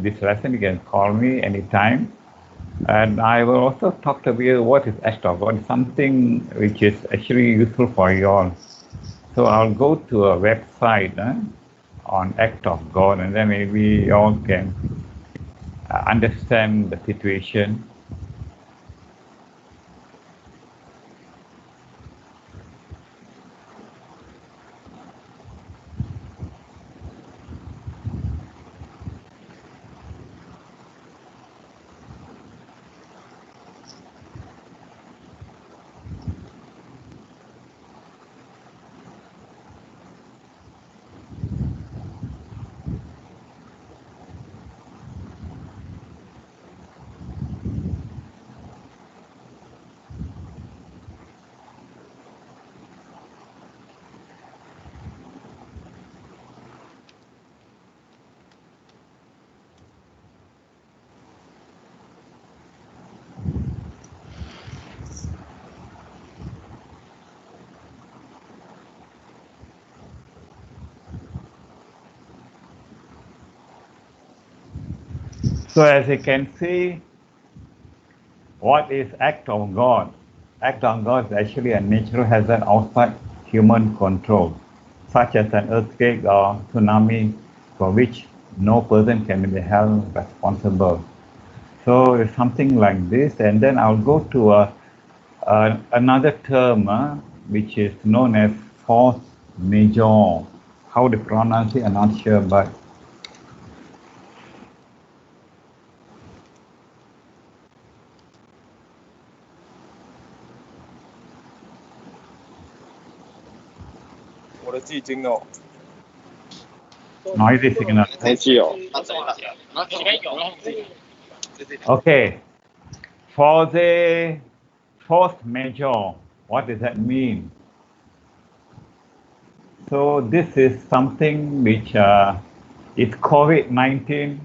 this lesson, you can call me anytime. And I will also talk to you what is act of God, something which is actually useful for you all. So I'll go to a website on act of God, and then maybe you all can understand the situation. So as you can see, what is act of God? Act of God is actually a natural hazard outside human control, such as an earthquake or tsunami, for which no person can be held responsible. So it's something like this, and then I'll go to another term which is known as force majeure. How to pronounce it, I'm not sure, but noisy signal. Okay, for the force majeure, what does that mean? So this is something which is COVID-19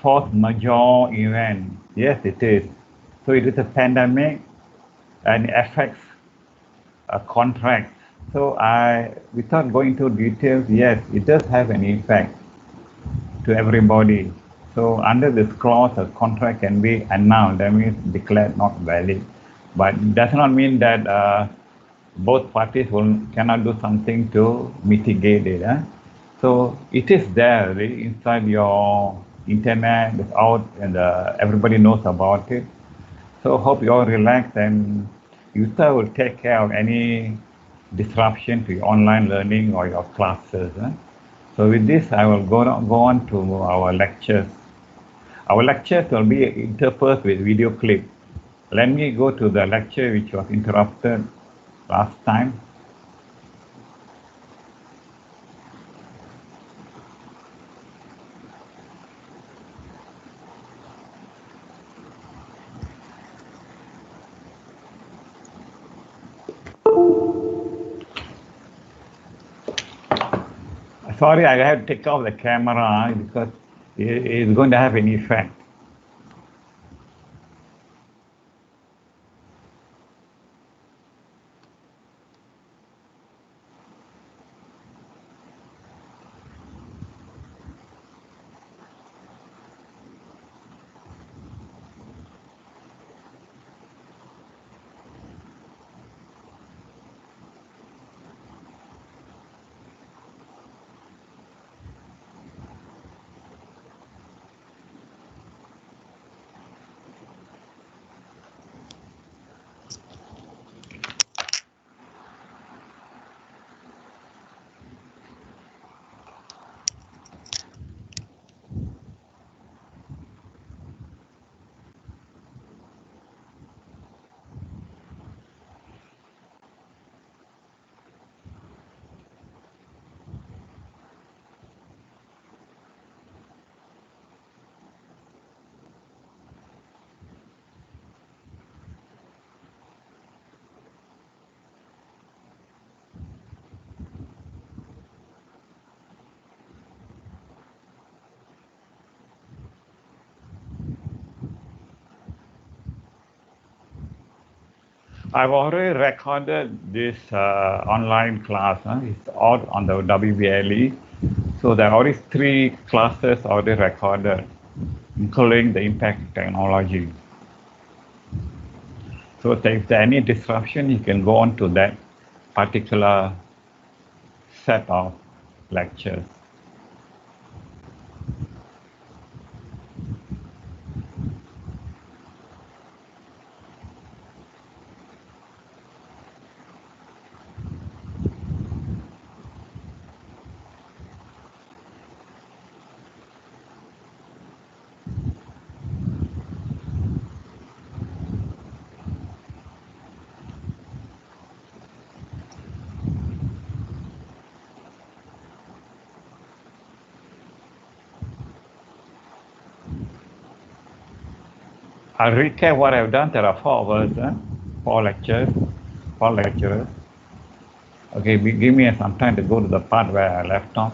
force majeure event. Yes, it is. So it is a pandemic and it affects contracts. So without going into details, yes, it does have an effect to everybody. So under this clause, a contract can be annulled, that means declared not valid. But it does not mean that both parties cannot do something to mitigate it. So it is there really, inside your internet, it's out, and everybody knows about it. So hope you all relax, and user will take care of any disruption to your online learning or your classes. So with this, I will go on to our lectures. Our lectures will be interspersed with video clip. Let me go to the lecture which was interrupted last time. Sorry, I have to take off the camera because it's going to have an effect. I've already recorded this online class. It's out on the WBLE. So there are already 3 classes already recorded, including the impact technology. So if there's any disruption, you can go on to that particular set of lectures. I'll recap what I've done. There are 4 of us, 4 lectures, 4 lecturers. Okay, give me some time to go to the part where I left off.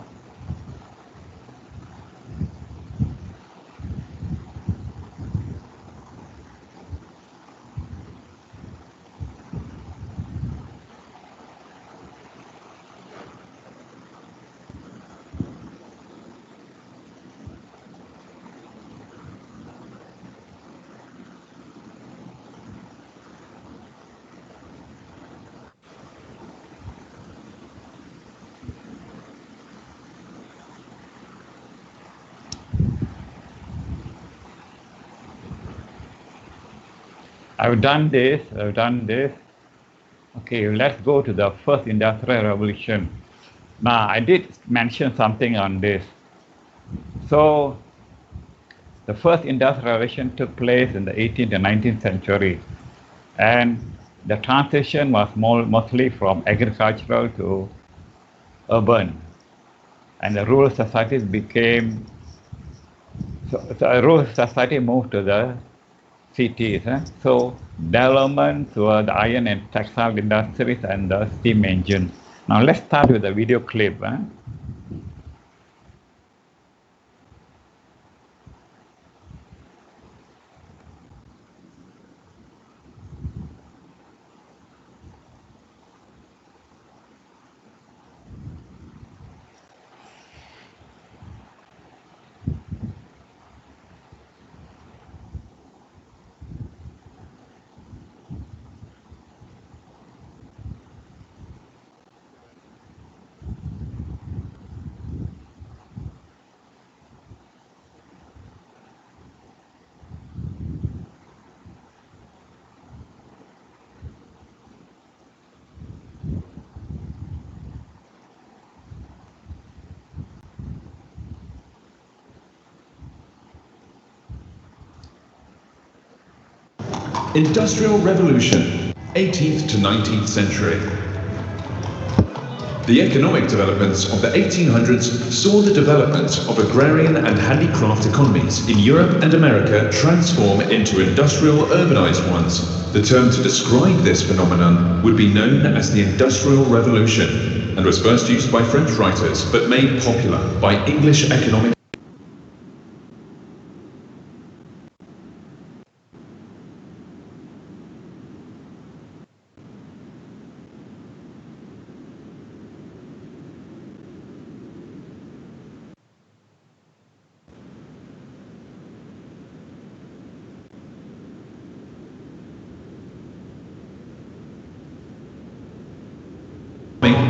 I've done this. Okay, let's go to the first industrial revolution. Now, I did mention something on this. So, the first industrial revolution took place in the 18th and 19th century. And the transition was mostly from agricultural to urban. And the rural societies became, so the rural society moved to the cities. So development were the iron and textile industries and the steam engine. Now let's start with the video clip. Industrial Revolution, 18th to 19th century. The economic developments of the 1800s saw the development of agrarian and handicraft economies in Europe and America transform into industrial urbanized ones. The term to describe this phenomenon would be known as the Industrial Revolution and was first used by French writers but made popular by English economic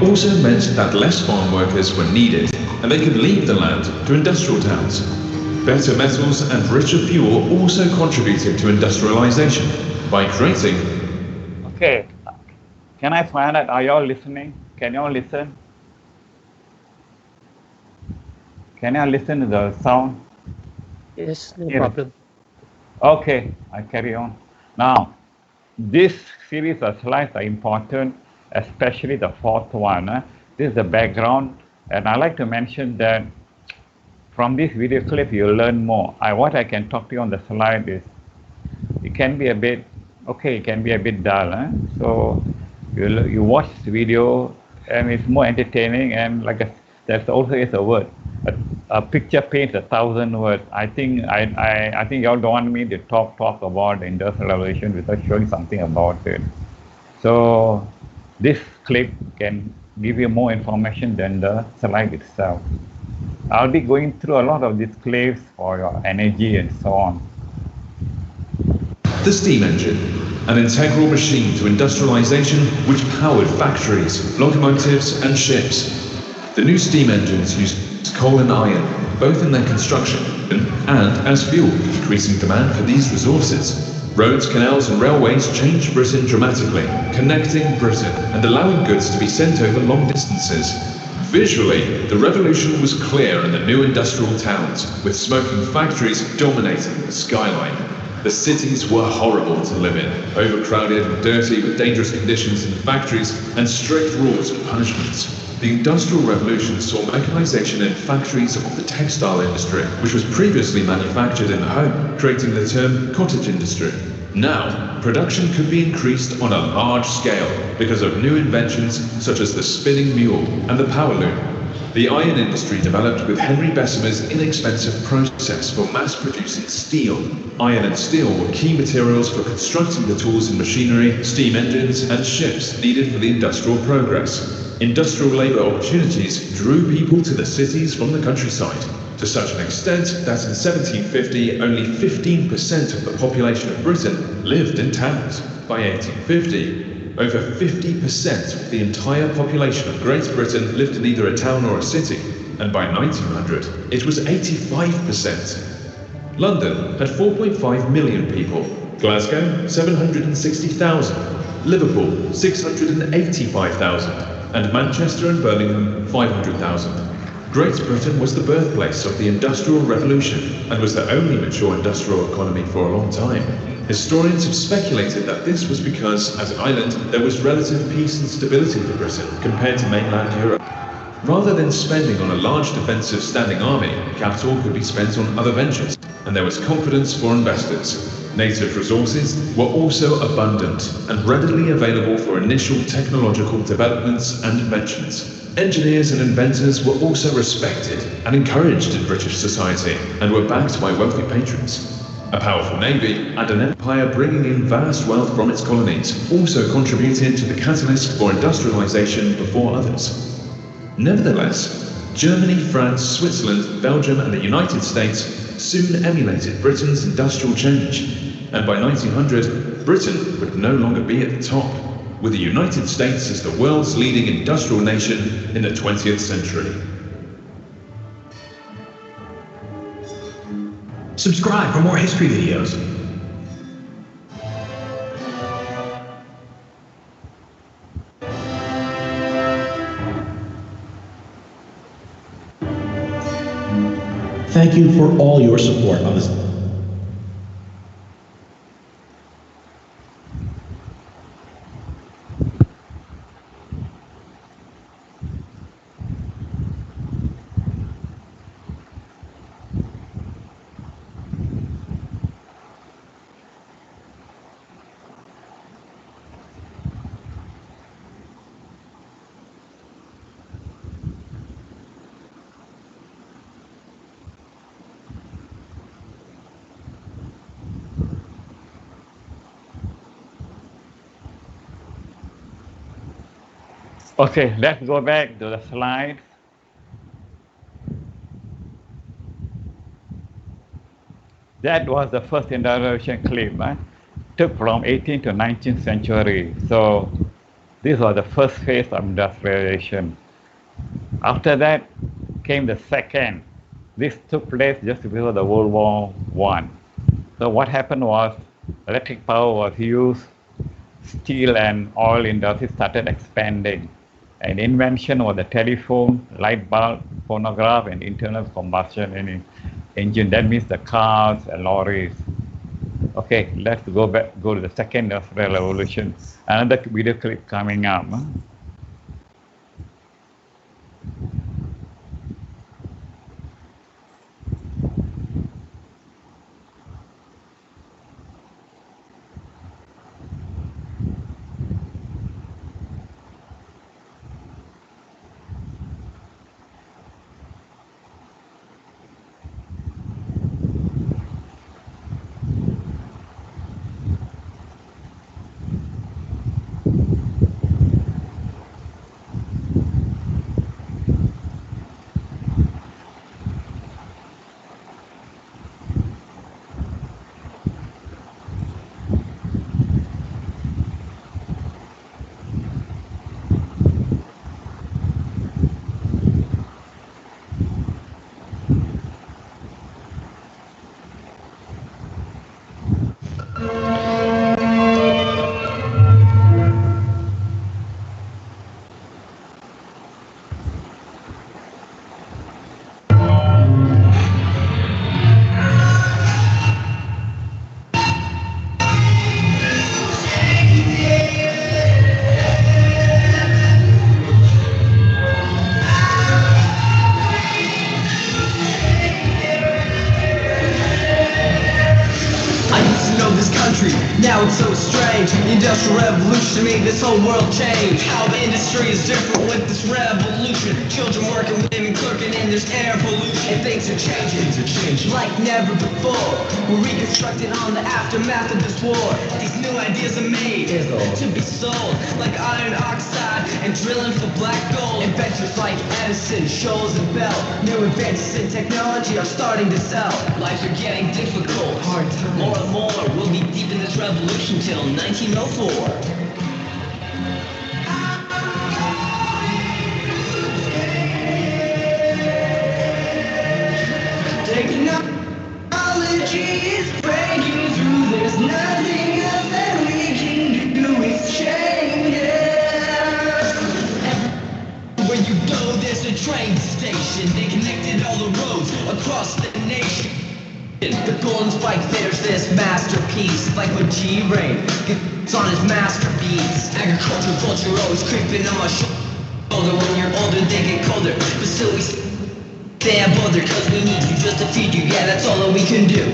also meant that less farm workers were needed and they could leave the land to industrial towns. Better metals and richer fuel also contributed to industrialization by creating... Okay, can I find out, are y'all listening? Can y'all listen? Can y'all listen to the sound? Yes, no problem. Okay, I carry on. Now, this series of slides are important, especially the 4th one. This is the background, and I like to mention that from this video clip you'll learn more. What I can talk to you on the slide is, it can be a bit, it can be a bit dull. So you watch this video and it's more entertaining, and there's also is a word. A picture paints 1,000 words. I think y'all don't want me to talk about the Industrial Revolution without showing something about it. So this clip can give you more information than the slide itself. I'll be going through a lot of these claims for your energy and so on. The steam engine, an integral machine to industrialization which powered factories, locomotives and ships. The new steam engines used coal and iron, both in their construction and as fuel, increasing demand for these resources. Roads, canals and railways changed Britain dramatically, connecting Britain and allowing goods to be sent over long distances. Visually, the revolution was clear in the new industrial towns, with smoking factories dominating the skyline. The cities were horrible to live in, overcrowded and dirty with dangerous conditions in the factories and strict rules and punishments. The Industrial Revolution saw mechanization in factories of the textile industry, which was previously manufactured in the home, creating the term cottage industry. Now, production could be increased on a large scale because of new inventions such as the spinning mule and the power loom. The iron industry developed with Henry Bessemer's inexpensive process for mass-producing steel. Iron and steel were key materials for constructing the tools and machinery, steam engines and ships needed for the industrial progress. Industrial labor opportunities drew people to the cities from the countryside, to such an extent that in 1750 only 15% of the population of Britain lived in towns. By 1850, over 50% of the entire population of Great Britain lived in either a town or a city, and by 1900 it was 85%. London had 4.5 million people, Glasgow 760,000, Liverpool 685,000, and Manchester and Birmingham 500,000. Great Britain was the birthplace of the Industrial Revolution and was the only mature industrial economy for a long time. Historians have speculated that this was because, as an island, there was relative peace and stability for Britain compared to mainland Europe. Rather than spending on a large defensive standing army, capital could be spent on other ventures, and there was confidence for investors. Native resources were also abundant and readily available for initial technological developments and inventions. Engineers and inventors were also respected and encouraged in British society and were backed by wealthy patrons. A powerful navy and an empire bringing in vast wealth from its colonies also contributed to the catalyst for industrialization before others. Nevertheless, Germany, France, Switzerland, Belgium and the United States soon emulated Britain's industrial change, and by 1900, Britain would no longer be at the top, with the United States as the world's leading industrial nation in the 20th century. Subscribe for more history videos. Thank you for all your support on this. Okay, let's go back to the slide. That was the first industrialization claim, took from 18th to 19th century. So this was the first phase of industrialization. After that came the second. This took place just before the World War I. So what happened was electric power was used, steel and oil industry started expanding. An invention was the telephone, light bulb, phonograph, and internal combustion engine. That means the cars and lorries. Okay, let's go to the second industrial revolution. Another video clip coming up. Now it's so strange. The Industrial Revolution made this whole world change. How the industry is different with this revolution. Children working, women clerking, and there's air pollution. And things are changing like never before. We're reconstructing on the aftermath of this war. These new ideas are made to be sold, like iron oxide and drilling for black gold. Inventors like Edison, Scholes, and Bell. New advances in technology are starting to sell. Lives are getting difficult, hard times. More and more, we'll be deep in this revolution till 1904. Technology is breaking through. There's nothing else that we can do. It's changing. Everywhere you go, there's a train station. They connected all the roads across the nation. The golden spike, there's this masterpiece. Like when G-Rain gets on his masterpiece. Agriculture, culture always creeping on my shoulder. When you're older, they get colder. But still we stand bolder, cause we need you just to feed you. Yeah, that's all that we can do.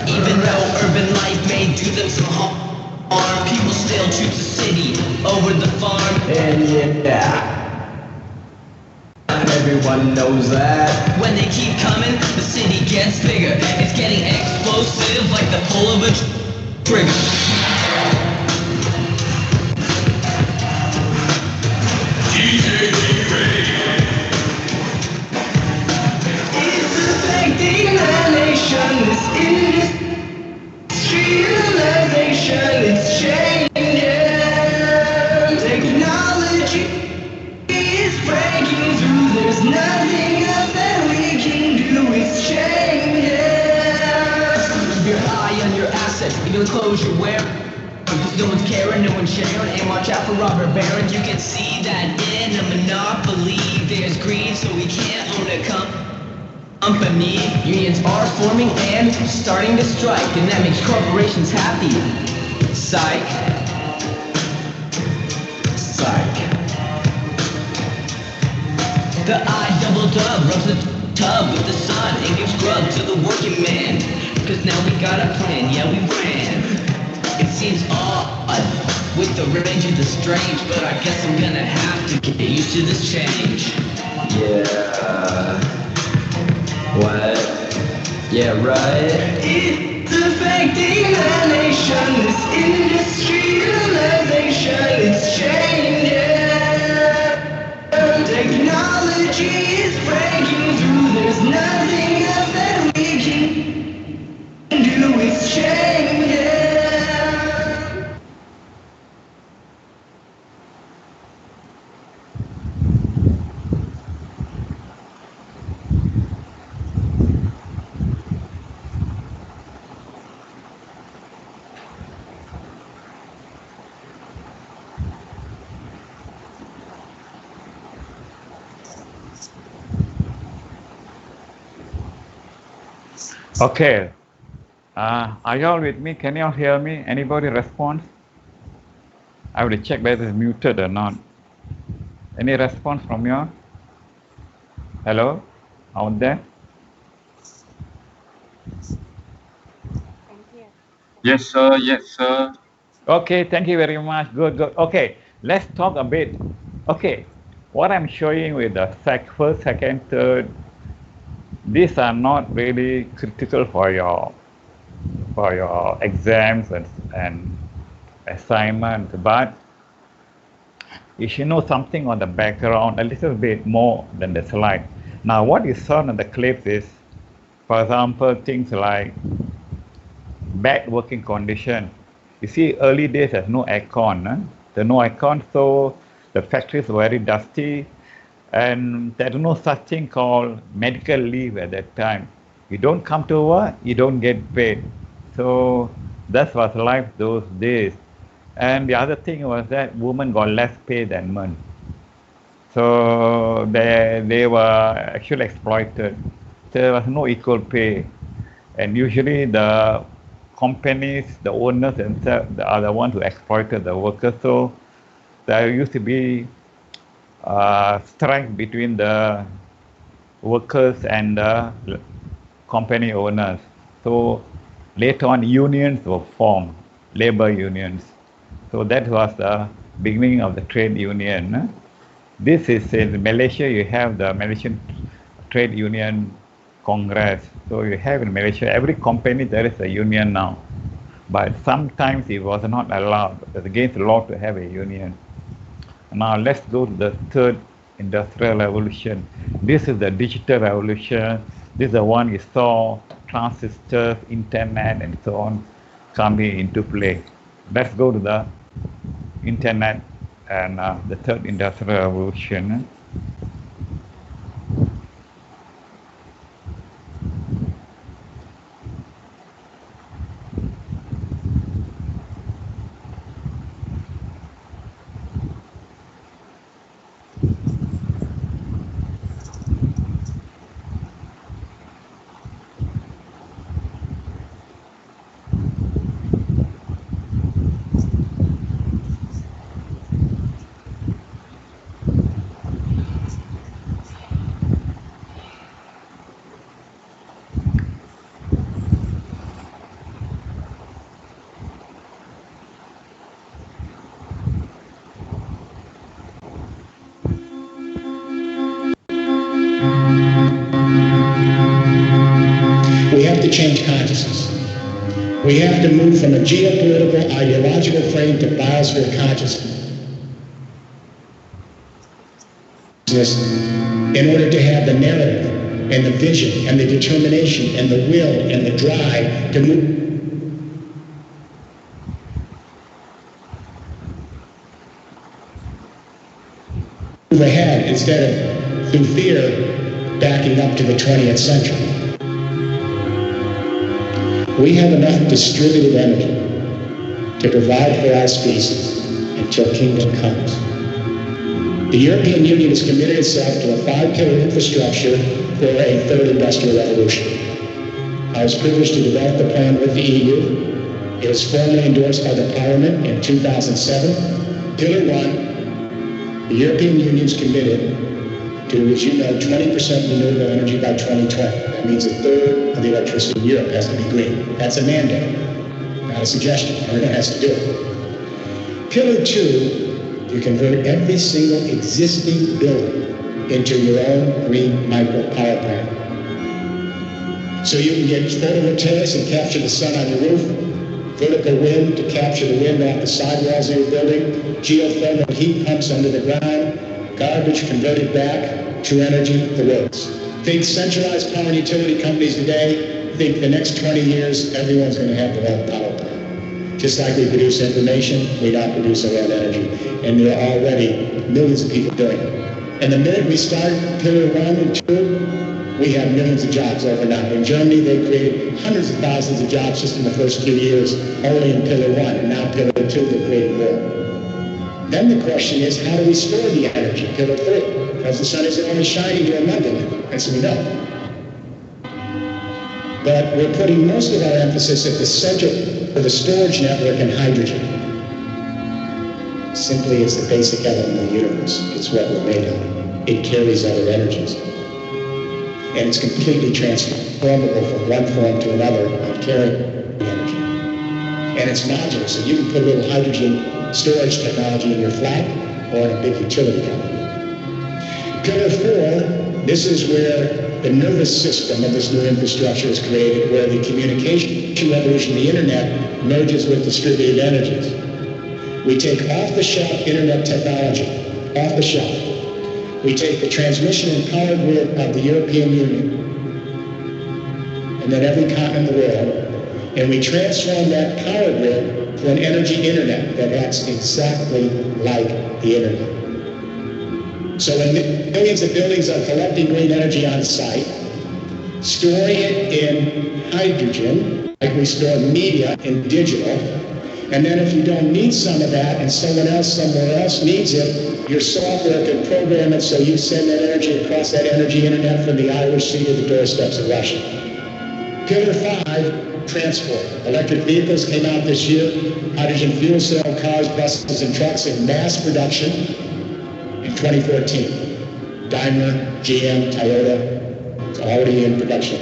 Even though urban life may do them some harm, people still choose the city over the farm. And yeah, everyone knows that. When they keep coming, the city gets bigger. It's getting explosive like the pull of a trigger. It's affecting the nation. This industrialization, it's changing. Technology is breaking through. There's nothing else that we can do. It's changing. You're high on your assets, even the clothes you wear. Cause no one's caring, no one's sharing. And watch out for robber barons. You can see that in a monopoly there's greed, so we can't own a company. Unions are forming and starting to strike, and that makes corporations happy. Psych. Psych. The I-double-dub rubs the tub with the sun and gives grub to the working man. Cause now we got a plan, yeah we ran. It seems odd with the range of the strange, but I guess I'm gonna have to get used to this change. Yeah. What? Yeah, right. It's affecting the nation. This industrialization, it's changing. Technology is breaking through. There's nothing else that we can do. It's changing. Okay. Are y'all with me? Can y'all hear me? Anybody respond? I will check whether it's muted or not. Any response from y'all? Hello? Out there? Yes, sir. Yes, sir. Okay, thank you very much. Good, good. Okay, let's talk a bit. Okay, what I'm showing with the first, second, third, these are not really critical for your exams and assignments, but you should know something on the background, a little bit more than the slide. Now, what you saw in the clips is, for example, things like bad working condition. You see, early days there's no aircon. There's no aircon, so the factories were very dusty, and there's no such thing called medical leave at that time. You don't come to work, you don't get paid. So that was life those days. And the other thing was that women got less pay than men. So they were actually exploited. There was no equal pay. And usually the companies, the owners themselves are the ones who exploited the workers. So there used to be strike between the workers and the company owners. So later on, unions were formed, labor unions. So that was the beginning of the trade union. This is in Malaysia, you have the Malaysian Trade Union Congress. So you have in Malaysia, every company there is a union now. But sometimes it was not allowed. It was against the law to have a union. Now let's go to the third industrial revolution. This is the digital revolution. This is the one you saw, transistors, internet, and so on coming into play. Let's go to the internet and the third industrial revolution. We have to change consciousness. We have to move from a geopolitical, ideological frame to biosphere consciousness in order to have the narrative and the vision and the determination and the will and the drive to move ahead instead of through fear backing up to the 20th century. We have enough distributed energy to provide for our species until kingdom comes. The European Union has committed itself to a 5-pillar infrastructure for a third industrial revolution. I was privileged to develop the plan with the EU. It was formally endorsed by the Parliament in 2007. Pillar 1, the European Union is committed to, as you know, 20% renewable energy by 2020. That means a third of the electricity in Europe has to be green. That's a mandate, not a suggestion. Everyone has to do it. Pillar 2, you convert every single existing building into your own green micro power plant. So you can get photovoltaics and capture the sun on your roof, vertical wind to capture the wind off the sidewalls of your building, geothermal heat pumps under the ground, garbage converted back to energy, the works. Think centralized power and utility companies today, think the next 20 years, everyone's going to have their own power plant. Just like we produce information, we now produce our own energy. And there are already millions of people doing it. And the minute we start pillar 1 and 2, we have millions of jobs overnight. In Germany, they created hundreds of thousands of jobs just in the first few years, only in pillar 1, and now pillar 2, they're creating more. Then the question is, how do we store the energy? Pillar 3, because the sun isn't only shining here in London, as we know. But we're putting most of our emphasis at the center of the storage network in hydrogen. Simply, it's the basic element of the universe. It's what we're made of. It carries other energies. And it's completely transformable from one form to another on carrying the energy. And it's modular, so you can put a little hydrogen storage technology in your flat or in a big utility company. Pillar 4, this is where the nervous system of this new infrastructure is created, where the communication revolution, the internet, merges with distributed energies. We take off-the-shelf internet technology, off the shelf. We take the transmission and power grid of the European Union, and then every continent in the world, and we transform that power grid to an energy internet that acts exactly like the internet. So when millions of buildings are collecting green energy on site, storing it in hydrogen, like we store media in digital, and then if you don't need some of that and someone else somewhere else needs it, your software can program it so you send that energy across that energy internet from the Irish Sea to the doorsteps of Russia. Pillar 5, transport. Electric vehicles came out this year. Hydrogen fuel cell cars, buses, and trucks in mass production in 2014. Daimler, GM, Toyota, it's already in production.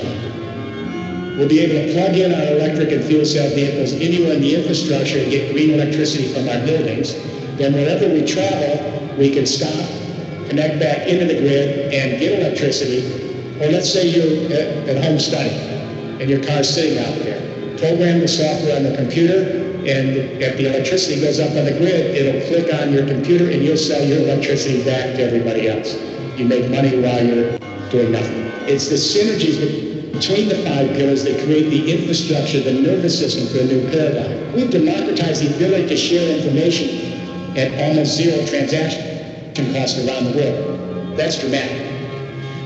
We'll be able to plug in our electric and fuel cell vehicles anywhere in the infrastructure and get green electricity from our buildings. Then wherever we travel, we can stop, connect back into the grid and get electricity. Or let's say you're at home studying and your car's sitting out there. Program the software on the computer, and if the electricity goes up on the grid, it'll click on your computer and you'll sell your electricity back to everybody else. You make money while you're doing nothing. It's the synergies between the 5 pillars that create the infrastructure, the nervous system for a new paradigm. We've democratized the ability to share information at almost zero transaction cost around the world. That's dramatic.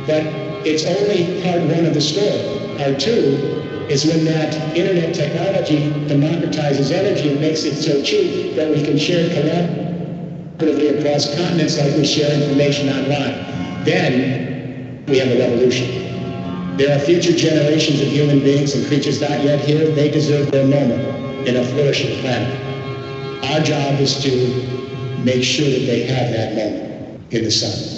But it's only part 1 of the story. Part 2 is when that internet technology democratizes energy and makes it so cheap that we can share collaboratively across continents like we share information online. Then we have a revolution. There are future generations of human beings and creatures not yet here. They deserve their moment in a flourishing planet. Our job is to make sure that they have that moment in the sun.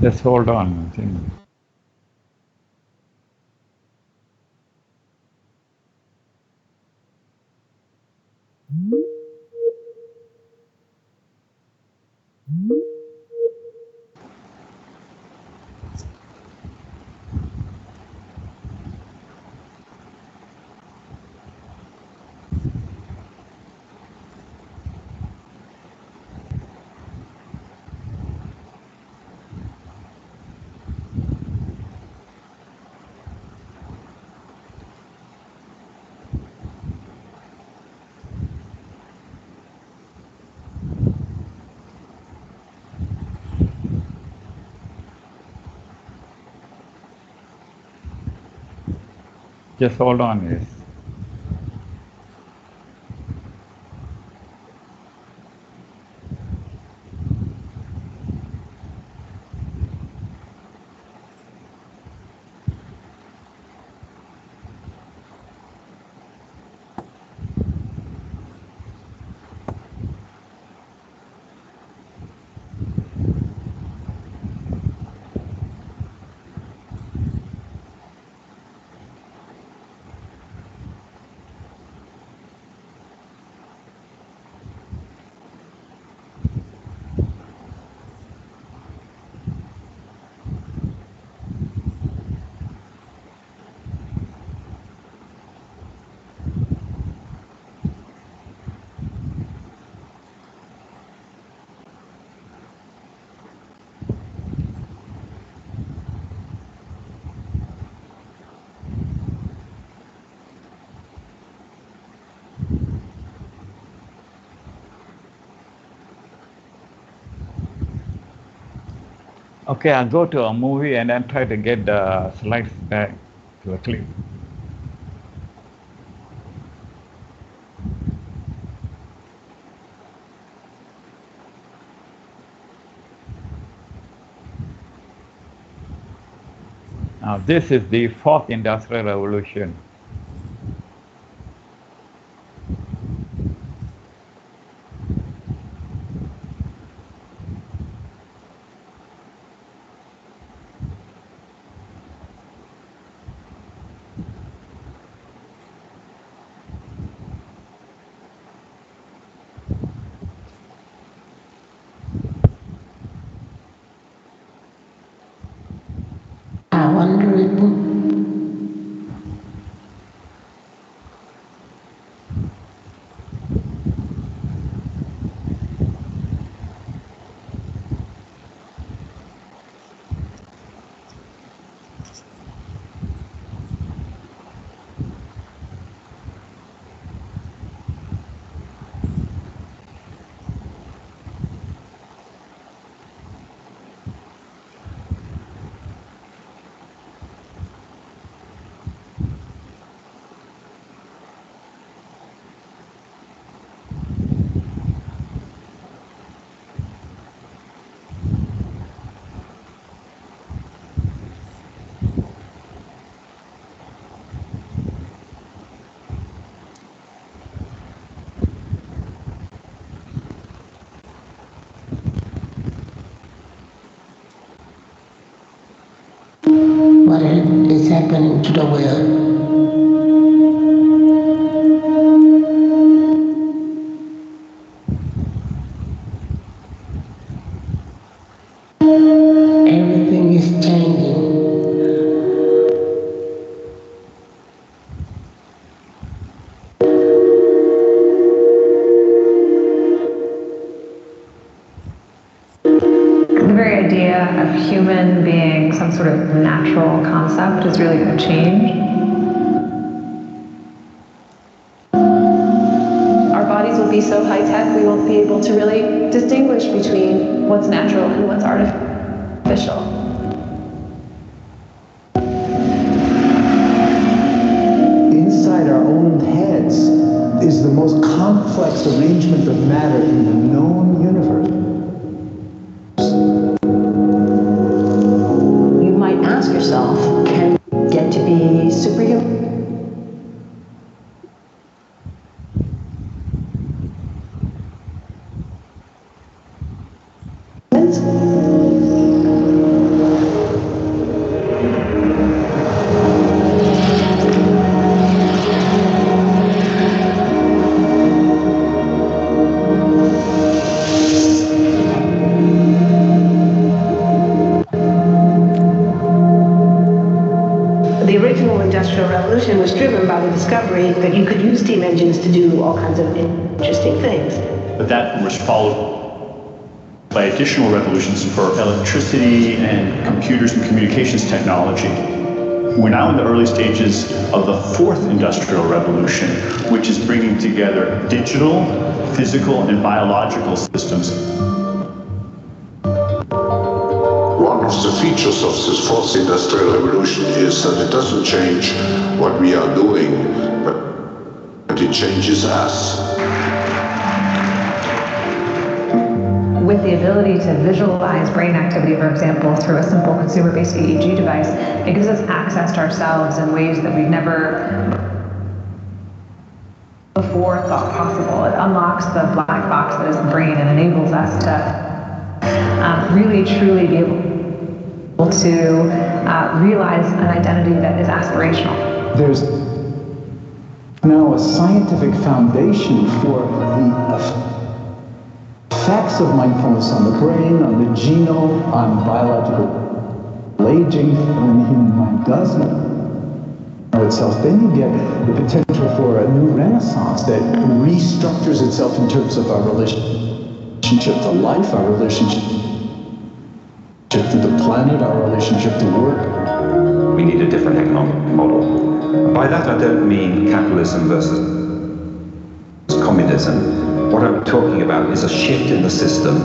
Just hold on, I think. Just hold on, yes. Okay, I'll go to a movie and then try to get the slides back to a clip. Now, this is the 4th Industrial Revolution. I wonder it would. What is happening to the world? Everything is changing. The very idea of human being some sort of natural concept is really going to change. Our bodies will be so high-tech, we won't be able to really distinguish between what's natural and what's artificial. Inside our own heads is the most complex arrangement of matter in the known universe. You might ask yourself, can we get to be superhuman? The original Industrial Revolution was driven by the discovery that you could use steam engines to do all kinds of interesting things. But that was followed by additional revolutions for electricity and computers and communications technology. We're now in the early stages of the fourth industrial revolution, which is bringing together digital, physical, and biological systems. One of the features of this fourth industrial revolution is that it doesn't change what we are doing, but it changes us. With the ability to visualize brain activity, for example, through a simple consumer-based EEG device, it gives us access to ourselves in ways that we've never before thought possible. It unlocks the black box that is the brain and enables us to really, truly be able to realize an identity that is aspirational. There's now a scientific foundation for the effects of mindfulness on the brain, on the genome, on biological aging when the human mind does know itself. Then you get the potential for a new renaissance that restructures itself in terms of our relationship to life, our relationship to the planet, our relationship to work. We need a different economic model. And by that I don't mean capitalism versus communism. What I'm talking about is a shift in the system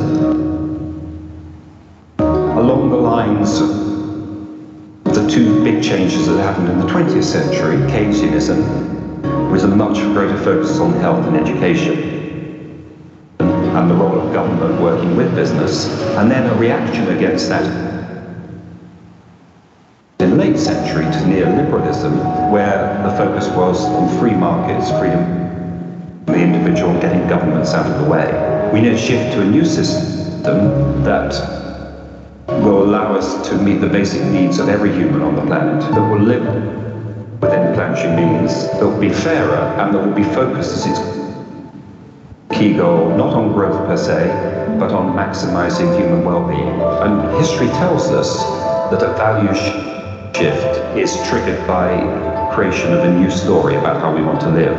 along the lines of the two big changes that happened in the 20th century, Keynesianism, with a much greater focus on health and education, and the role of government working with business, and then a reaction against that in the late century to neoliberalism, where the focus was on free markets, freedom of the individual, getting governments out of the way. We need to shift to a new system that will allow us to meet the basic needs of every human on the planet, that will live within planetary means, that will be fairer, and that will be focused as its key goal, not on growth per se, but on maximizing human well-being. And history tells us that a value shift is triggered by creation of a new story about how we want to live.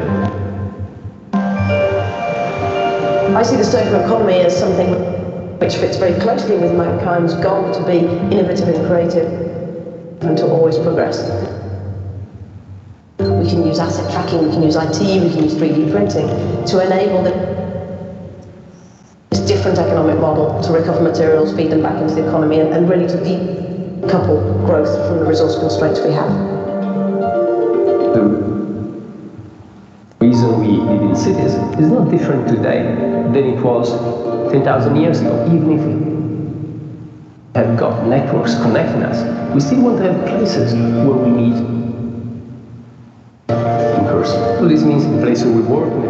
I see the circular economy as something which fits very closely with mankind's goal to be innovative and creative and to always progress. We can use asset tracking, we can use IT, we can use 3D printing to enable this different economic model to recover materials, feed them back into the economy, and really to decouple growth from the resource constraints we have. The reason we live in cities is not different today than it was 10,000 years ago. Even if we have got networks connecting us, we still want to have places where we meet in person. So this means the place where we work and the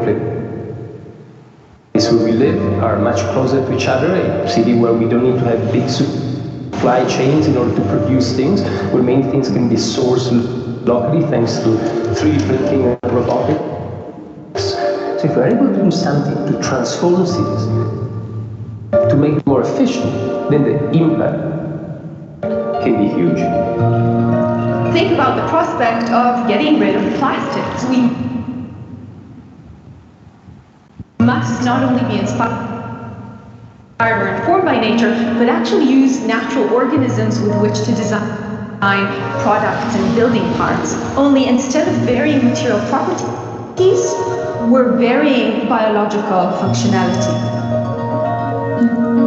place where we live are much closer to each other, a city where we don't need to have big supply chains in order to produce things, where many things can be sourced locally thanks to 3D printing and robotics. So if we're able to do something to transform cities, to make it more efficient, then the impact can be huge. Think about the prospect of getting rid of plastics. We must not only be inspired or informed by nature, but actually use natural organisms with which to design products and building parts. Only instead of varying material properties, we're varying biological functionality.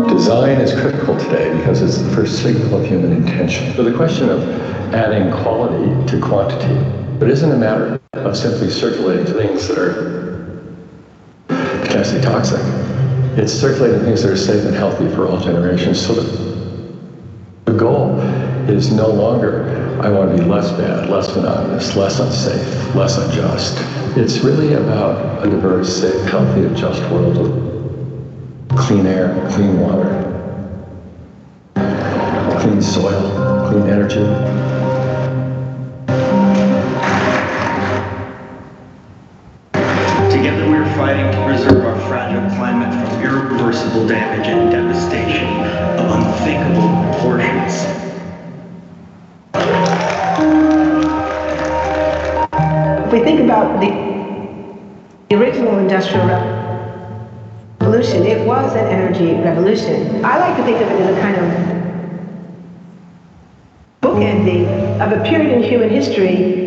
Design is critical today because it's the first signal of human intention. So the question of adding quality to quantity, it isn't a matter of simply circulating things that are potentially toxic. It's circulating things that are safe and healthy for all generations. So the goal is no longer, I want to be less bad, less monotonous, less unsafe, less unjust. It's really about a diverse, safe, healthy, and just world with clean air, clean water, clean soil, clean energy. Together we are fighting to preserve our fragile climate from irreversible damage and devastation of unthinkable proportions. If we think about the original Industrial Revolution, it was an energy revolution. I like to think of it as a kind of bookending of a period in human history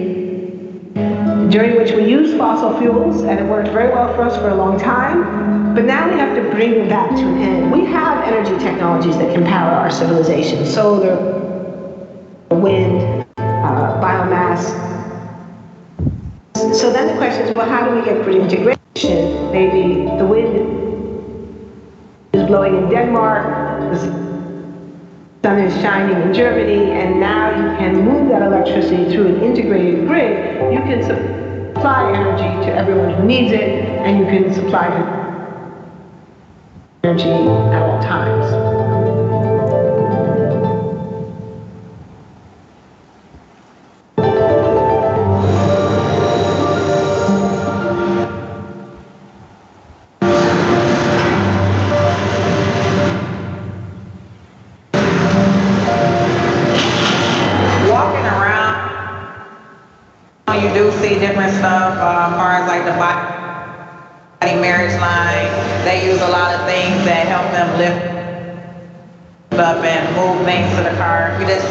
during which we used fossil fuels, and it worked very well for us for a long time, but now we have to bring them back to an end. We have energy technologies that can power our civilization: solar, wind, biomass. So then the question is, well, how do we get grid integration? Maybe the wind is blowing in Denmark, the sun is shining in Germany, and now you can move that electricity through an integrated grid. You can supply energy to everyone who needs it, and you can supply energy at all times. You do see different stuff, as far as like the body marriage line. They use a lot of things that help them lift up and move things to the car. We just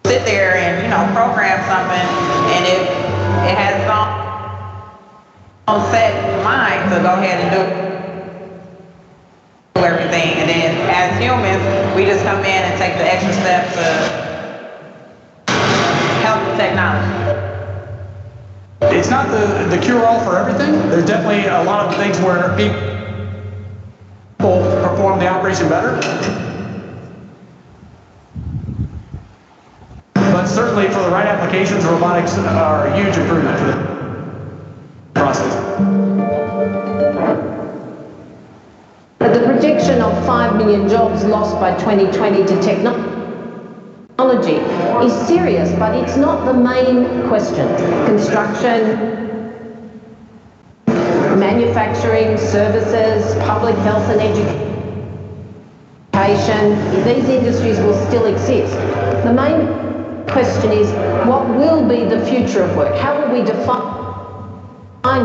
sit there and, program something, and it has its own set mind to go ahead and do everything. And then as humans, we just come in and take the extra step to help with technology. It's not the cure-all for everything. There's definitely a lot of things where people perform the operation better. But certainly for the right applications, robotics are a huge improvement for the process. The prediction of 5 million jobs lost by 2020 to technology is serious, but it's not the main question. Construction, manufacturing, services, public health and education, these industries will still exist. The main question is, what will be the future of work? How will we define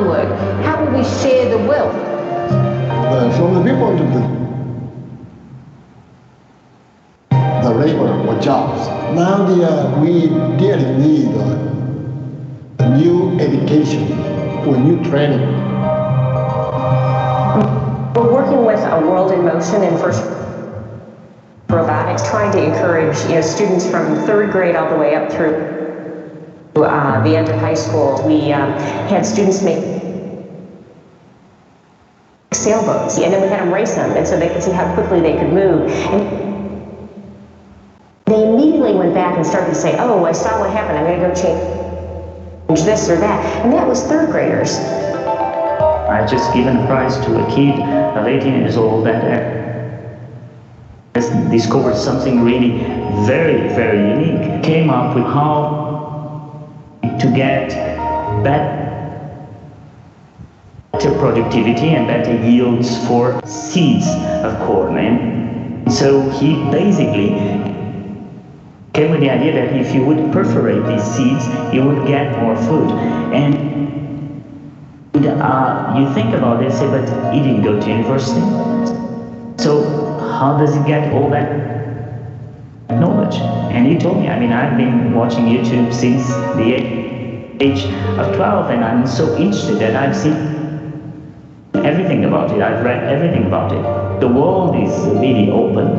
work? How will we share the wealth? From the viewpoint of the labor or jobs, now we really need new education or new training. We're working with a World in Motion in First Robotics, trying to encourage students from 3rd grade all the way up through the end of high school. We had students make sailboats, and then we had them race them, and so they could see how quickly they could move. And they immediately went back and started to say, oh, I saw what happened, I'm going to go change this or that. And that was 3rd graders. I just given a prize to a kid of 18 years old that has discovered something really very, very unique. Came up with how to get better productivity and better yields for seeds of corn. And so he basically came with the idea that if you would perforate these seeds, you would get more food. And you think about it, say, but he didn't go to university. So how does he get all that knowledge? And he told me, I mean, I've been watching YouTube since the age of 12, and I'm so interested that I've seen everything about it. I've read everything about it. The world is really open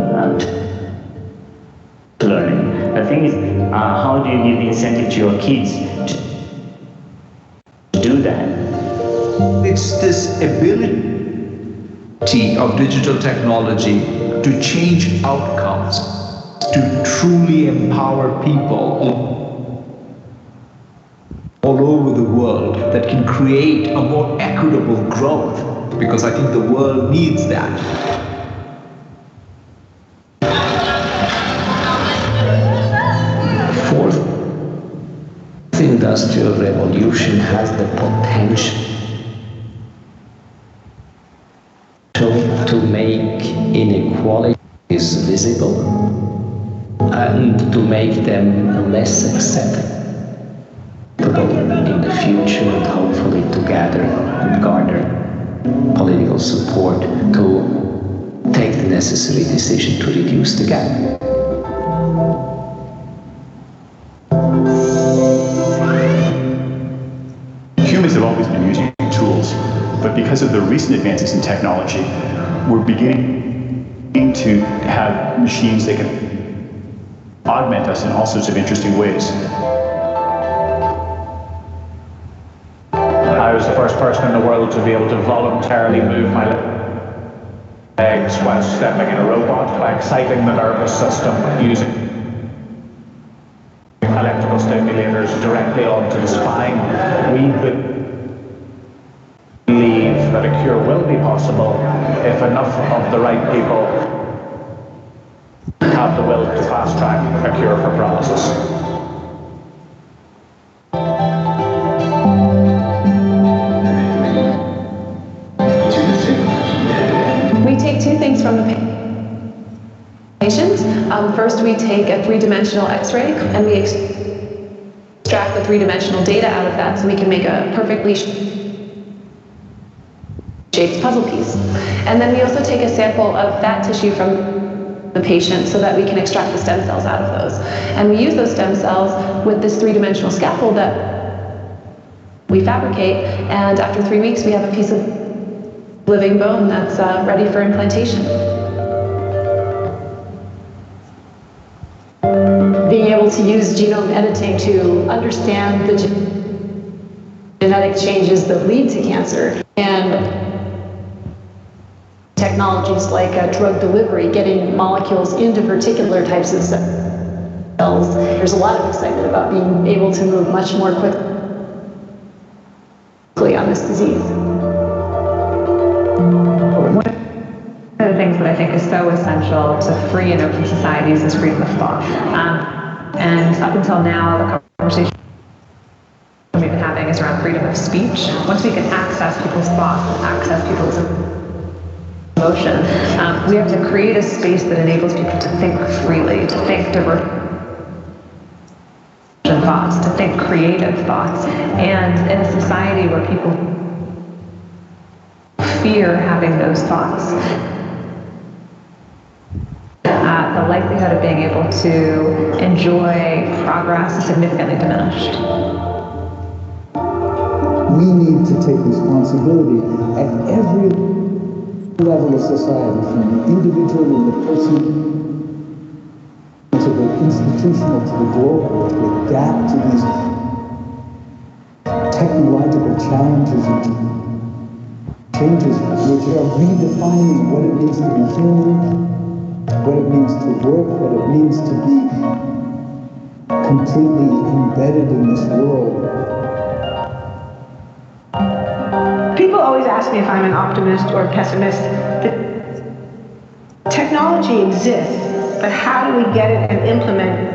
to learning. The thing is, how do you give the incentive to your kids to do that? It's this ability of digital technology to change outcomes, to truly empower people all over the world that can create a more equitable growth, because I think the world needs that. Fourth industrial revolution has the potential to make inequalities visible and to make them less acceptable in the future, and hopefully to gather and garner political support to take the necessary decision to reduce the gap. Humans have always been using tools, but because of the recent advances in technology, we're beginning to have machines that can augment us in all sorts of interesting ways. I was the first person in the world to be able to voluntarily move my legs while stepping in a robot by exciting the nervous system using electrical stimulators directly onto the spine. We believe that a cure will be possible if enough of the right people have the will to fast-track a cure for paralysis. We take two things from the patient. First, we take a three-dimensional X-ray and we extract the three-dimensional data out of that so we can make a perfectly shaped puzzle piece. And then we also take a sample of fat tissue from the patient so that we can extract the stem cells out of those. And we use those stem cells with this three-dimensional scaffold that we fabricate, and after 3 weeks we have a piece of living bone that's ready for implantation. Being able to use genome editing to understand the genetic changes that lead to cancer, and technologies like drug delivery, getting molecules into particular types of cells. There's a lot of excitement about being able to move much more quickly on this disease. One of the things that I think is so essential to free and open societies is freedom of thought. And up until now, the conversation we've been having is around freedom of speech. Once we can access people's thoughts and access people's emotion, we have to create a space that enables people to think freely, to think diversely, thoughts, to think creative thoughts. And in a society where people fear having those thoughts, the likelihood of being able to enjoy progress is significantly diminished. We need to take responsibility at every level of society, from the individual and the person to the institutional to the global, to adapt to these technological challenges and changes which are redefining what it means to be human, what it means to work, what it means to be completely embedded in this world. People always ask me if I'm an optimist or a pessimist. The technology exists, but how do we get it and implement it?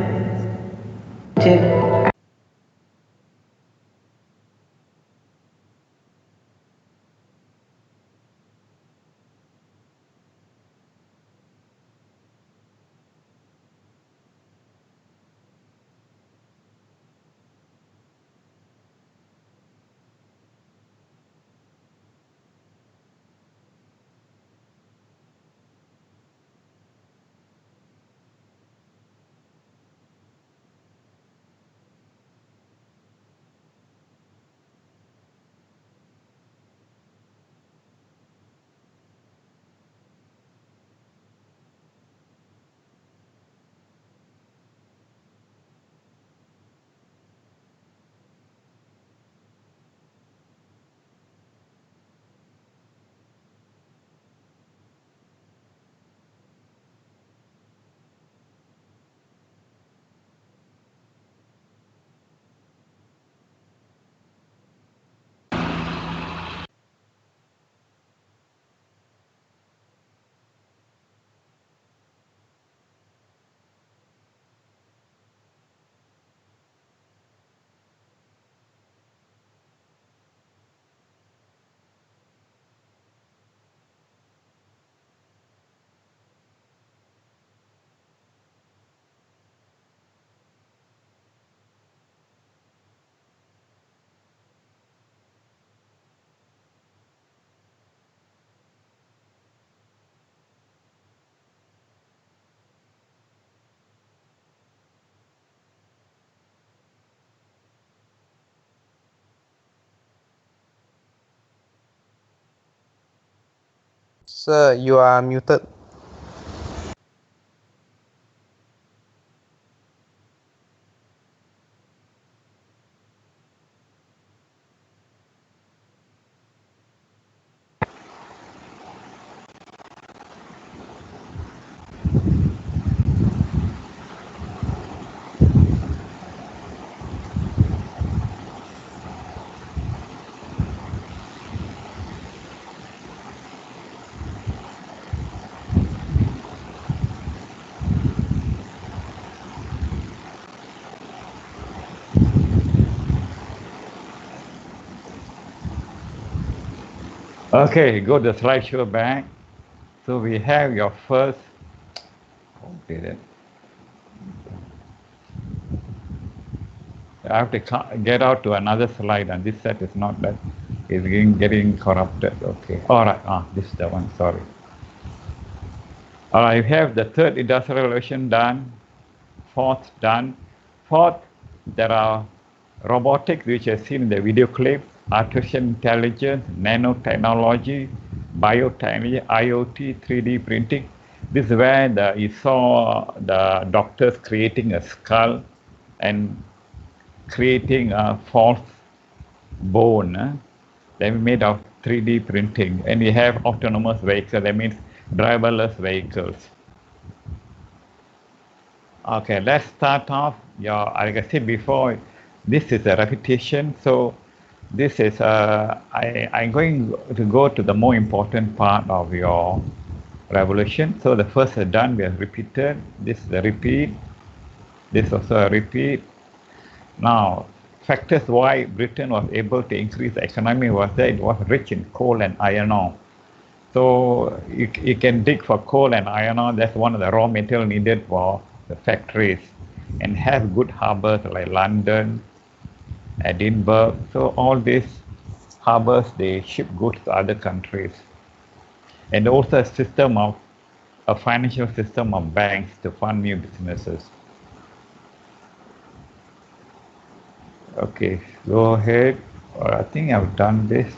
Sir, you are muted. Okay, go to the slideshow back. So we have your first, okay, I have to get out to another slide, and this set is not that, it's getting corrupted. Okay, all right, this is the one, sorry. All right, you have the third industrial revolution done, fourth done. Fourth, there are robotics, which I've seen in the video clip, artificial intelligence, nanotechnology, biotechnology, IoT, 3D printing. This is where you saw the doctors creating a skull and creating a false bone that made of 3D printing. And we have autonomous vehicles, that means driverless vehicles. Okay, let's start off. Like I said before, this is a repetition. So this is, I'm going to go to the more important part of your revolution. So the first is done, we have repeated. This is a repeat. This is also a repeat. Now, factors why Britain was able to increase the economy was that it was rich in coal and iron ore. So you can dig for coal and iron ore. That's one of the raw material needed for the factories. and have good harbors like London, Edinburgh. So all these harbors, they ship goods to other countries. And also a financial system of banks to fund new businesses. Okay, go ahead. I think I've done this.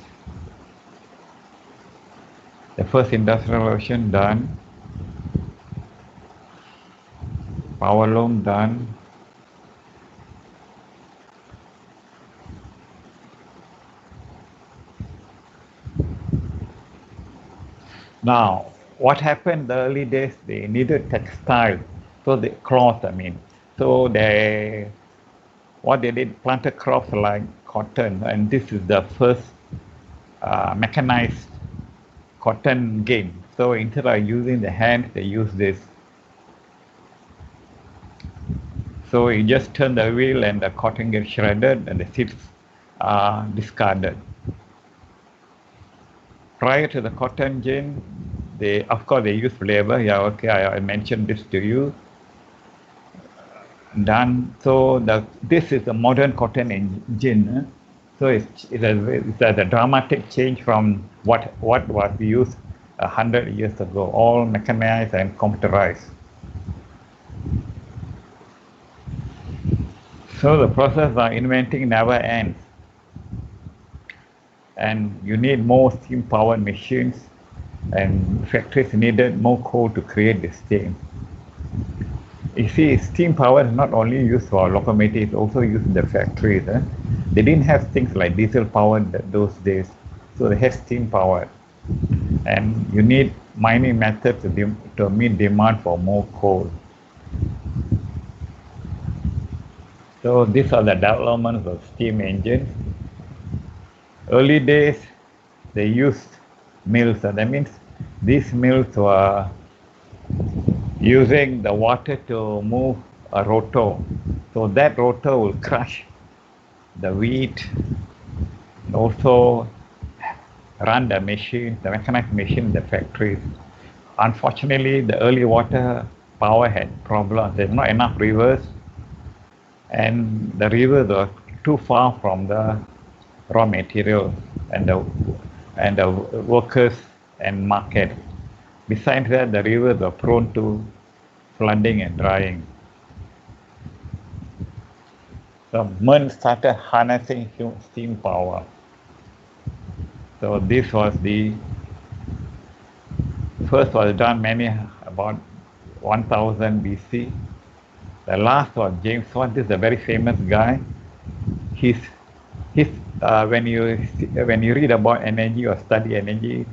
The first industrial revolution done. Power loom done. Now, what happened in the early days, they needed textile, so the cloth, I mean. So what they did, planted crops like cotton, and this is the first mechanized cotton gin. So instead of using the hand, they use this. So you just turn the wheel and the cotton gets shredded and the seeds are discarded. Prior to the cotton gin, of course they use flavor. Yeah, okay, I mentioned this to you. Done. So this is the modern cotton gin. So it's a dramatic change from what was used 100 years ago, all mechanized and computerized. So the process of inventing never ends. And you need more steam-powered machines, and factories needed more coal to create the steam. You see, steam power is not only used for locomotives, it's also used in the factories. They didn't have things like diesel power those days, so they had steam power. And you need mining methods to meet demand for more coal. So these are the developments of steam engines. Early days, they used mills. So that means these mills were using the water to move a rotor. So that rotor will crush the wheat and also run the machine, the mechanized machine in the factories. Unfortunately, the early water power had problems. There's not enough rivers, and the rivers were too far from the raw material and the workers and market. Besides that, the rivers are prone to flooding and drying. So men started harnessing steam power. So this was the first was done about 1000 BC. The last was James Watt. This is a very famous guy. When you read about energy or study energy,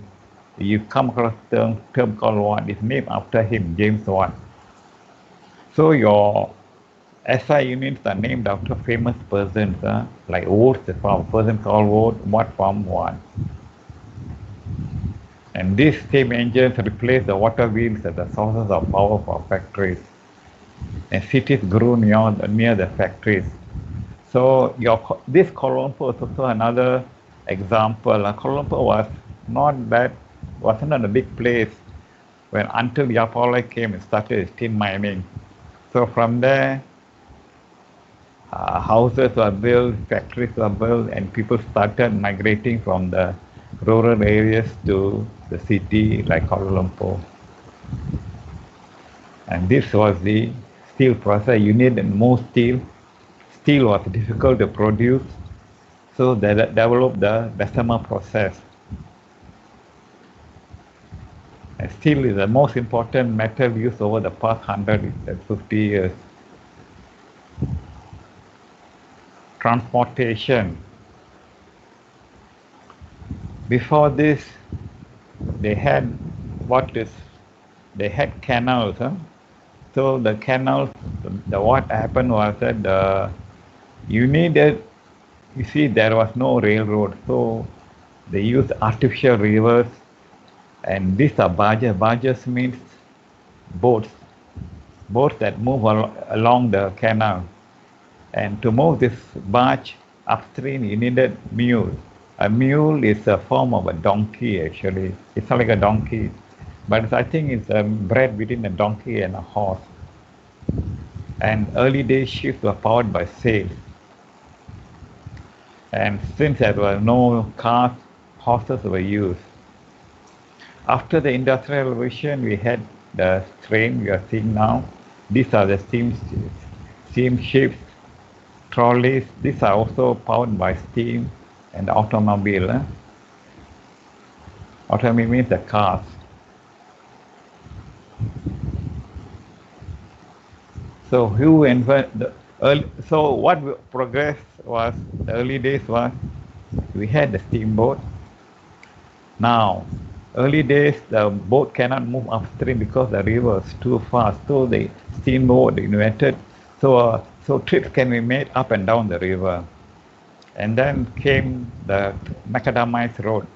you come across a term called Watt. It's named after him, James Watt. So your SI units are named after famous persons, like Watt is from a person called Watt, Watt from Watt. And these steam engines replaced the water wheels as the sources of power for factories. And cities grew near the factories. So this Kuala Lumpur is also another example. Kuala Lumpur wasn't a big place until Yapolai came and started tin mining. So from there, houses were built, factories were built, and people started migrating from the rural areas to the city like Kuala Lumpur. And this was the steel process. You needed more steel. Steel was difficult to produce, so they developed the Bessemer process. And steel is the most important metal used over the past 150 years. Transportation. Before this, they had canals. So the canals, what happened was that there was no railroad, so they used artificial rivers, and these are barges. Barges means boats that move along the canal. And to move this barge upstream, you needed mules. A mule is a form of a donkey, actually. It's not like a donkey, but I think it's a bred between a donkey and a horse. And early day ships were powered by sails. And since there were no cars, horses were used. After the Industrial Revolution, we had the train we are seeing now. These are the steam ships, trolleys. These are also powered by steam, and automobile. Automobile means the cars. So who invented the early, so what progress was the early days was we had the steamboat. Now, early days the boat cannot move upstream because the river is too fast. So the steamboat invented. So trips can be made up and down the river. And then came the macadamized road.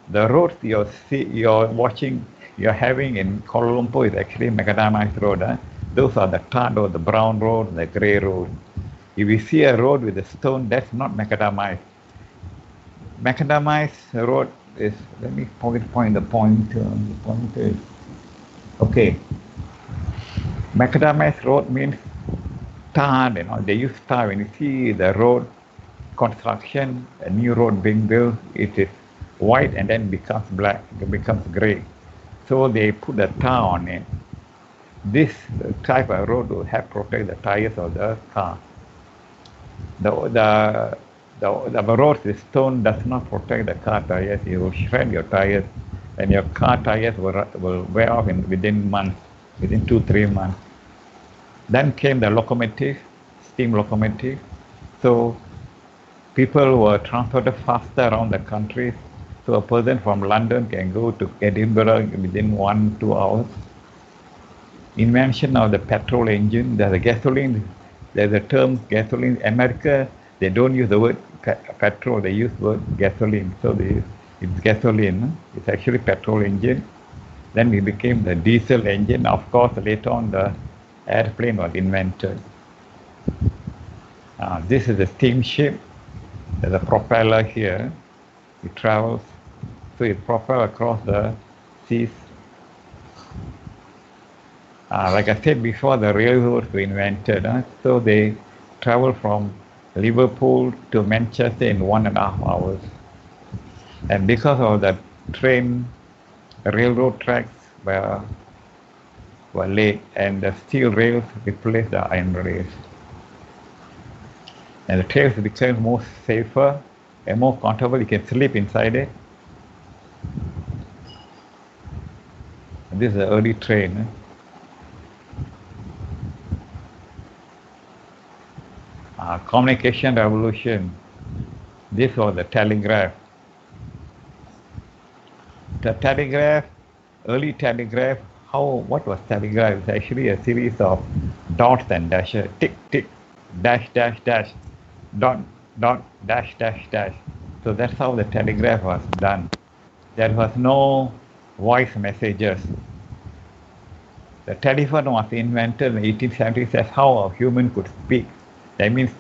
The roads you're watching, you're having in Kuala Lumpur is actually macadamized road. Those are the tar road, the brown road, the grey road. If you see a road with a stone, that's not macadamized. Macadamized road is, let me point the pointer. Okay. Macadamized road means tar, they use tar. When you see the road construction, a new road being built, it is white and then becomes black, it becomes gray. So they put the tar on it. This type of road will help protect the tires of the car. The road with stone does not protect the car tires. It will shred your tires, and your car tires will wear off within months, within 2-3 months. Then came the locomotive, steam locomotive. So people were transported faster around the country. So a person from London can go to Edinburgh within 1-2 hours. Invention of the petrol engine, there's a gasoline, there's a term gasoline. America, they don't use the word petrol, they use the word gasoline. So it's gasoline, it's actually petrol engine. Then it became the diesel engine. Of course, later on the airplane was invented. This is a steamship. There's a propeller here. It travels, so it propels across the seas. Like I said before, the railroads were invented. So they travel from Liverpool to Manchester in 1.5 hours. And because of the train, the railroad tracks were laid, and the steel rails replaced the iron rails. And the trains became more safer and more comfortable. You can sleep inside it. And this is the early train. Communication revolution. This was the telegraph. The telegraph, early telegraph, what was telegraph? It's actually a series of dots and dashes. Tick, tick, dash, dash, dash, dot, dot, dash, dash, dash. So that's how the telegraph was done. There was no voice messages. The telephone was invented in the 1870s. That's how a human could speak. That means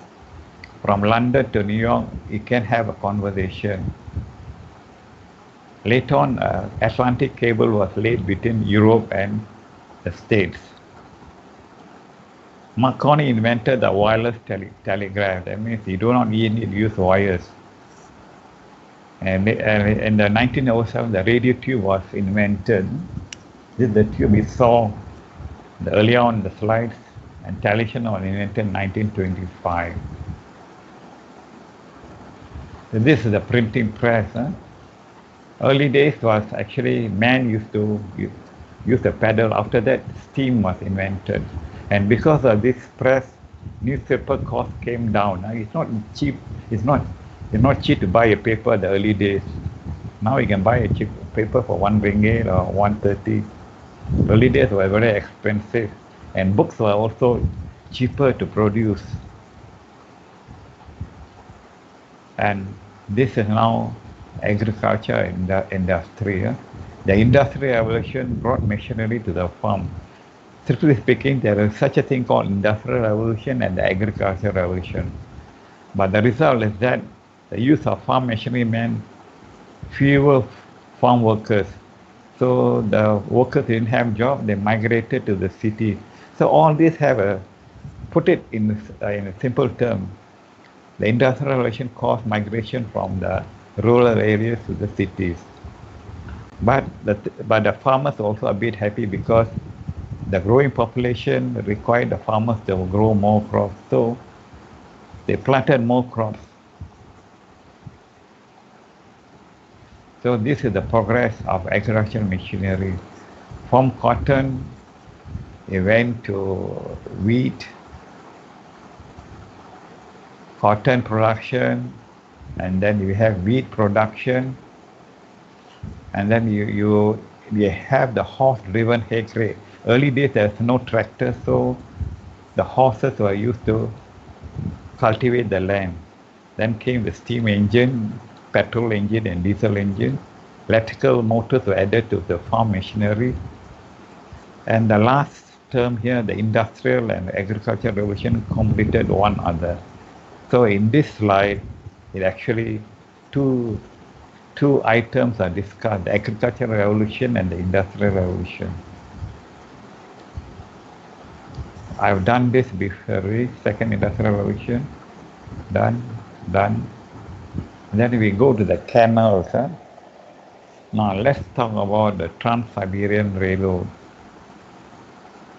from London to New York, you can have a conversation. Later on, Atlantic cable was laid between Europe and the States. Marconi invented the wireless telegraph. That means you do not need to use wires. And in the 1907, the radio tube was invented. This is the tube we saw earlier on the slides, and television was invented in 1925. So this is the printing press. Early days was actually man used to use the pedal. After that, steam was invented. And because of this press, newspaper cost came down. It's not cheap. It's not cheap to buy a paper in the early days. Now you can buy a cheap paper for 1 ringgit or 1.30. Early days were very expensive, and books were also cheaper to produce. And this is now agriculture in the industry. The Industrial Revolution brought machinery to the farm. Strictly speaking, there is such a thing called Industrial Revolution and the Agricultural Revolution. But the result is that the use of farm machinery meant fewer farm workers. So the workers didn't have jobs, they migrated to the city. So all these have a put it in a simple term, the industrial revolution caused migration from the rural areas to the cities. But the farmers are also a bit happy because the growing population required the farmers to grow more crops. So they planted more crops. So this is the progress of agricultural machinery. From cotton, it went to wheat, cotton production, and then you have wheat production, and then you have the horse-driven hay crate. Early days there's no tractor, so the horses were used to cultivate the land. Then came the steam engine, petrol engine, and diesel engine. Electrical motors were added to the farm machinery. And the last term here, the industrial and agricultural revolution completed one another. So in this slide, it actually two items are discussed, the agricultural revolution and the industrial revolution. I've done this before, second industrial revolution, done. And then we go to the canals. Now let's talk about the Trans-Siberian Railroad.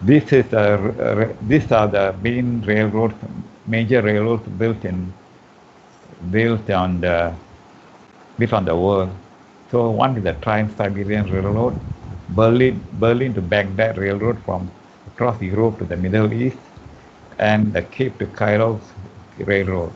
These are the main railroads, major railroads built on the world. So one is the Trans-Siberian Railroad, Berlin to Baghdad Railroad from across Europe to the Middle East, and the Cape to Cairo Railroad.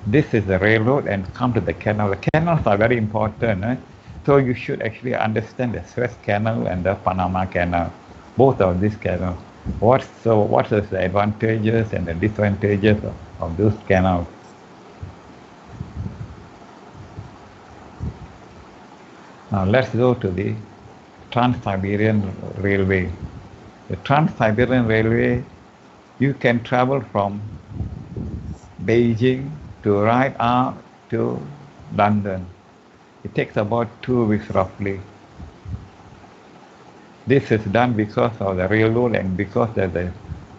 This is the railroad, and come to the canal. The canals are very important. So you should actually understand the Suez Canal and the Panama Canal, both of these canals. What is the advantages and the disadvantages of those canals? Now let's go to the Trans-Siberian Railway. The Trans-Siberian Railway, you can travel from Beijing to right up to London. It takes about 2 weeks roughly. This is done because of the railroad and because there's an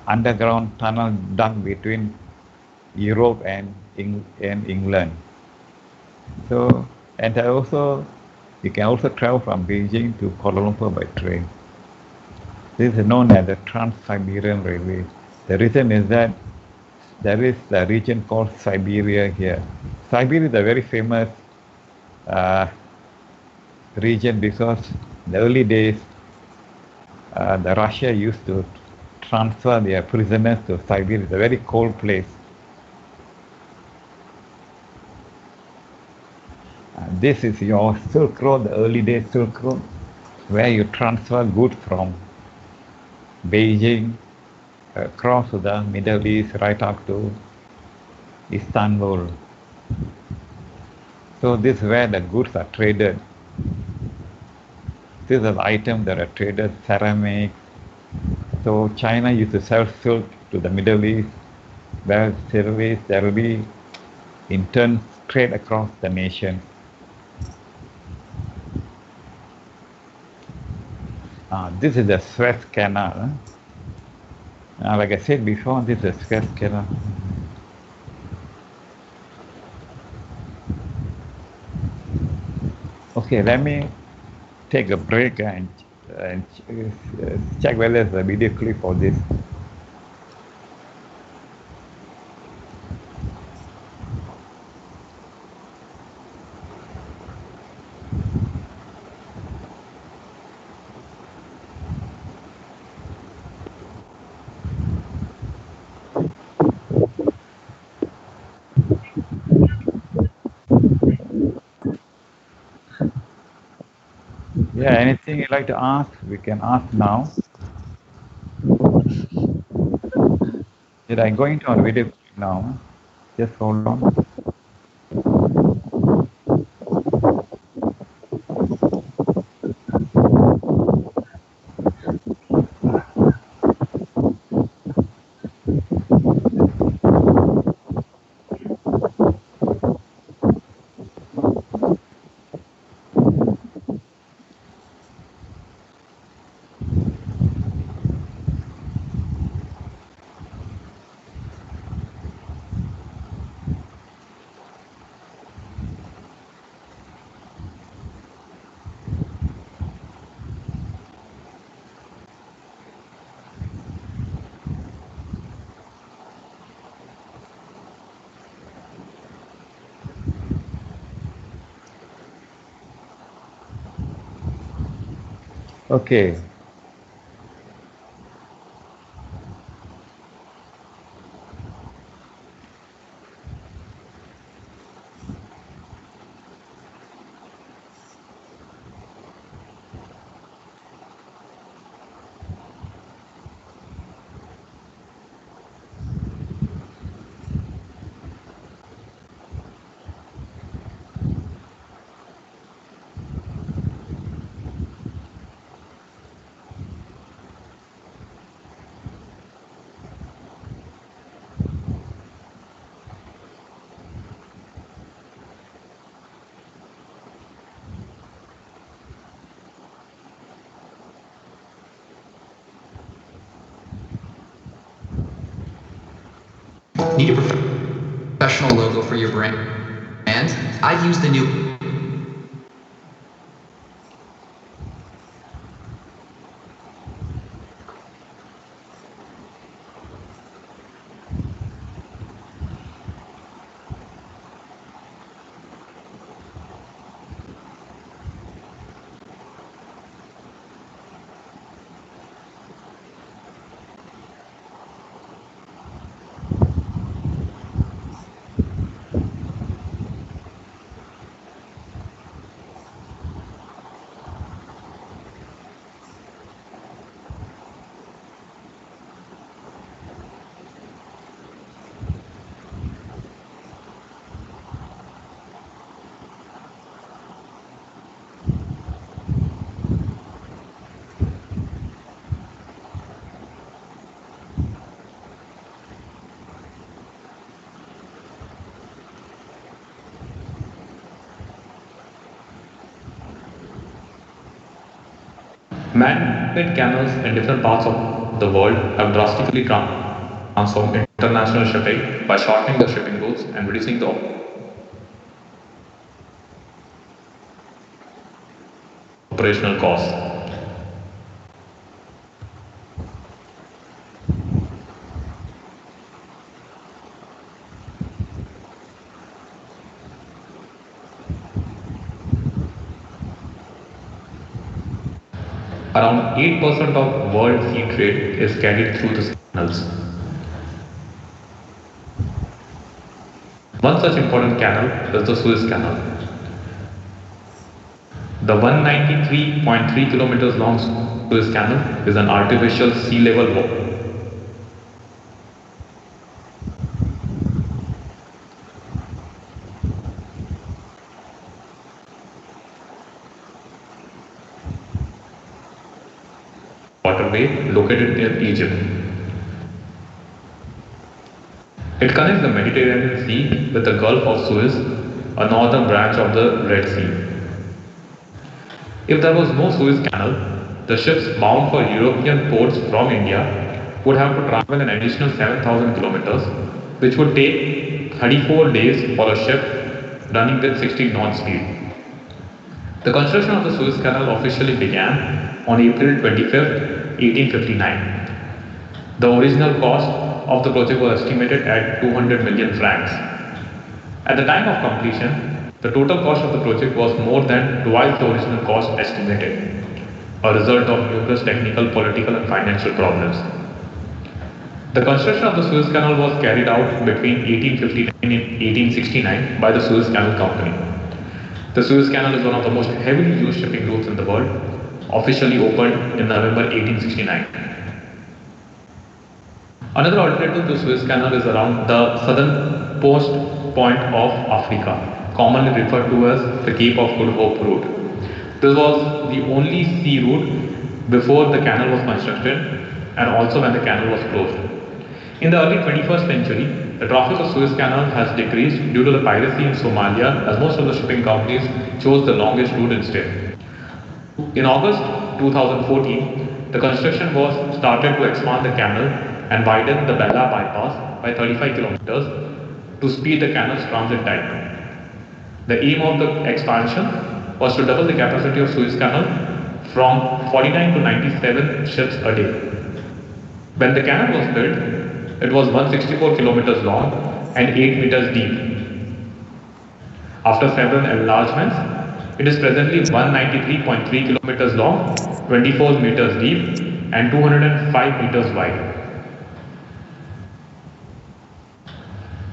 underground tunnel dug between Europe and England. So, and you can also travel from Beijing to Kuala Lumpur by train. This is known as the Trans-Siberian Railway. The reason is that there is a region called Siberia here. Siberia is a very famous region because in the early days, the Russia used to transfer their prisoners to Siberia. It's a very cold place. This is your Silk Road, the early days Silk Road, where you transfer goods from Beijing across to the Middle East, right up to Istanbul. So this is where the goods are traded. These are the items that are traded, ceramics. So China used to sell silk to the Middle East, where there will be in turn trade across the nation. This is the Suez Canal. Like I said before, this is the Suez Canal. Okay, let me take a break and check whether there's a video clip for this. Yeah, anything you'd like to ask, we can ask now. Did I go into a video now? Just hold on. Okay. Need a professional logo for your brand? And I've used the new Man-made canals in different parts of the world have drastically transformed international shipping by shortening the shipping routes and reducing the operational costs. Around 8% of world sea trade is carried through the canals. One such important canal is the Suez Canal. The 193.3 kilometers long Suez Canal is an artificial sea level waterway located near Egypt. It connects the Mediterranean Sea with the Gulf of Suez, a northern branch of the Red Sea. If there was no Suez Canal, the ships bound for European ports from India would have to travel an additional 7,000 kilometers, which would take 34 days for a ship running with 60 knot speed. The construction of the Suez Canal officially began on April 25, 1859. The original cost of the project was estimated at 200 million francs. At the time of completion, the total cost of the project was more than twice the original cost estimated, a result of numerous technical, political and financial problems. The construction of the Suez Canal was carried out between 1859 and 1869 by the Suez Canal Company. The Suez Canal is one of the most heavily used shipping routes in the world, officially opened in November 1869. Another alternative to Suez Canal is around the southernmost point of Africa, commonly referred to as the Cape of Good Hope route. This was the only sea route before the canal was constructed and also when the canal was closed. In the early 21st century, the traffic of Suez Canal has decreased due to the piracy in Somalia, as most of the shipping companies chose the longest route instead. In August 2014, the construction was started to expand the canal and widen the Bella bypass by 35 kilometers to speed the canal's transit time. The aim of the expansion was to double the capacity of Suez Canal from 49 to 97 ships a day. When the canal was built, it was 164 kilometers long and 8 meters deep. After several enlargements, It is presently 193.3 kilometers long, 24 meters deep, and 205 meters wide.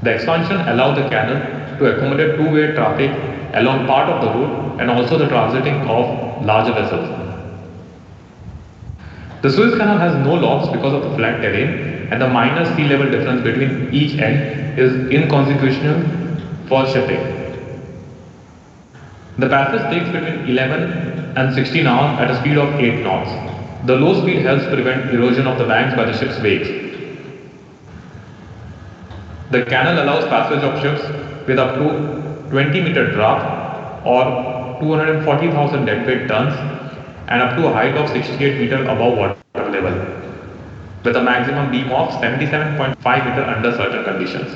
The expansion allowed the canal to accommodate two-way traffic along part of the route and also the transiting of larger vessels. The Suez Canal has no locks because of the flat terrain, and the minor sea level difference between each end is inconsequential for shipping. The passage takes between 11 and 16 hours at a speed of 8 knots. The low speed helps prevent erosion of the banks by the ship's wakes. The canal allows passage of ships with up to 20-meter draft or 240,000 deadweight tons and up to a height of 68 meters above water level, with a maximum beam of 77.5 meters under certain conditions.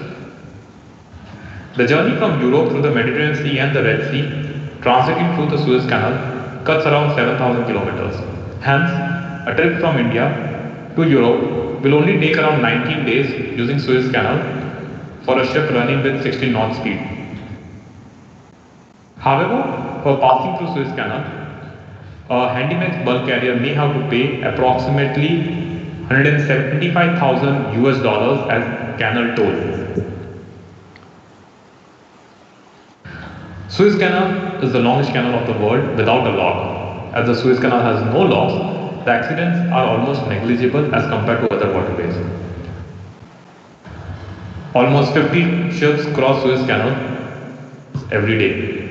The journey from Europe through the Mediterranean Sea and the Red Sea, transiting through the Suez Canal, cuts around 7,000 kilometers. Hence, a trip from India to Europe will only take around 19 days using Suez Canal for a ship running with 60 knot speed. However, for passing through Suez Canal, a Handymax bulk carrier may have to pay approximately $175,000 as canal toll. Suez Canal is the longest canal of the world without a lock. As the Suez Canal has no locks, the accidents are almost negligible as compared to other waterways. Almost 50 ships cross Suez Canal every day.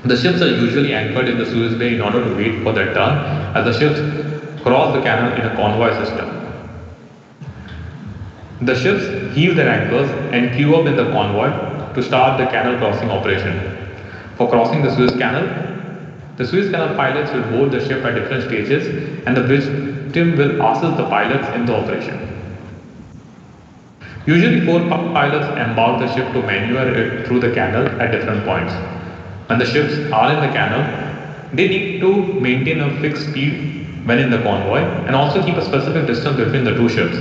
The ships are usually anchored in the Suez Bay in order to wait for their turn as the ships cross the canal in a convoy system. The ships heave their anchors and queue up in the convoy to start the canal crossing operation. For crossing the Suez Canal pilots will board the ship at different stages and the bridge team will assist the pilots in the operation. Usually 4 pilots embark the ship to maneuver it through the canal at different points. When the ships are in the canal, they need to maintain a fixed speed when in the convoy and also keep a specific distance between the two ships.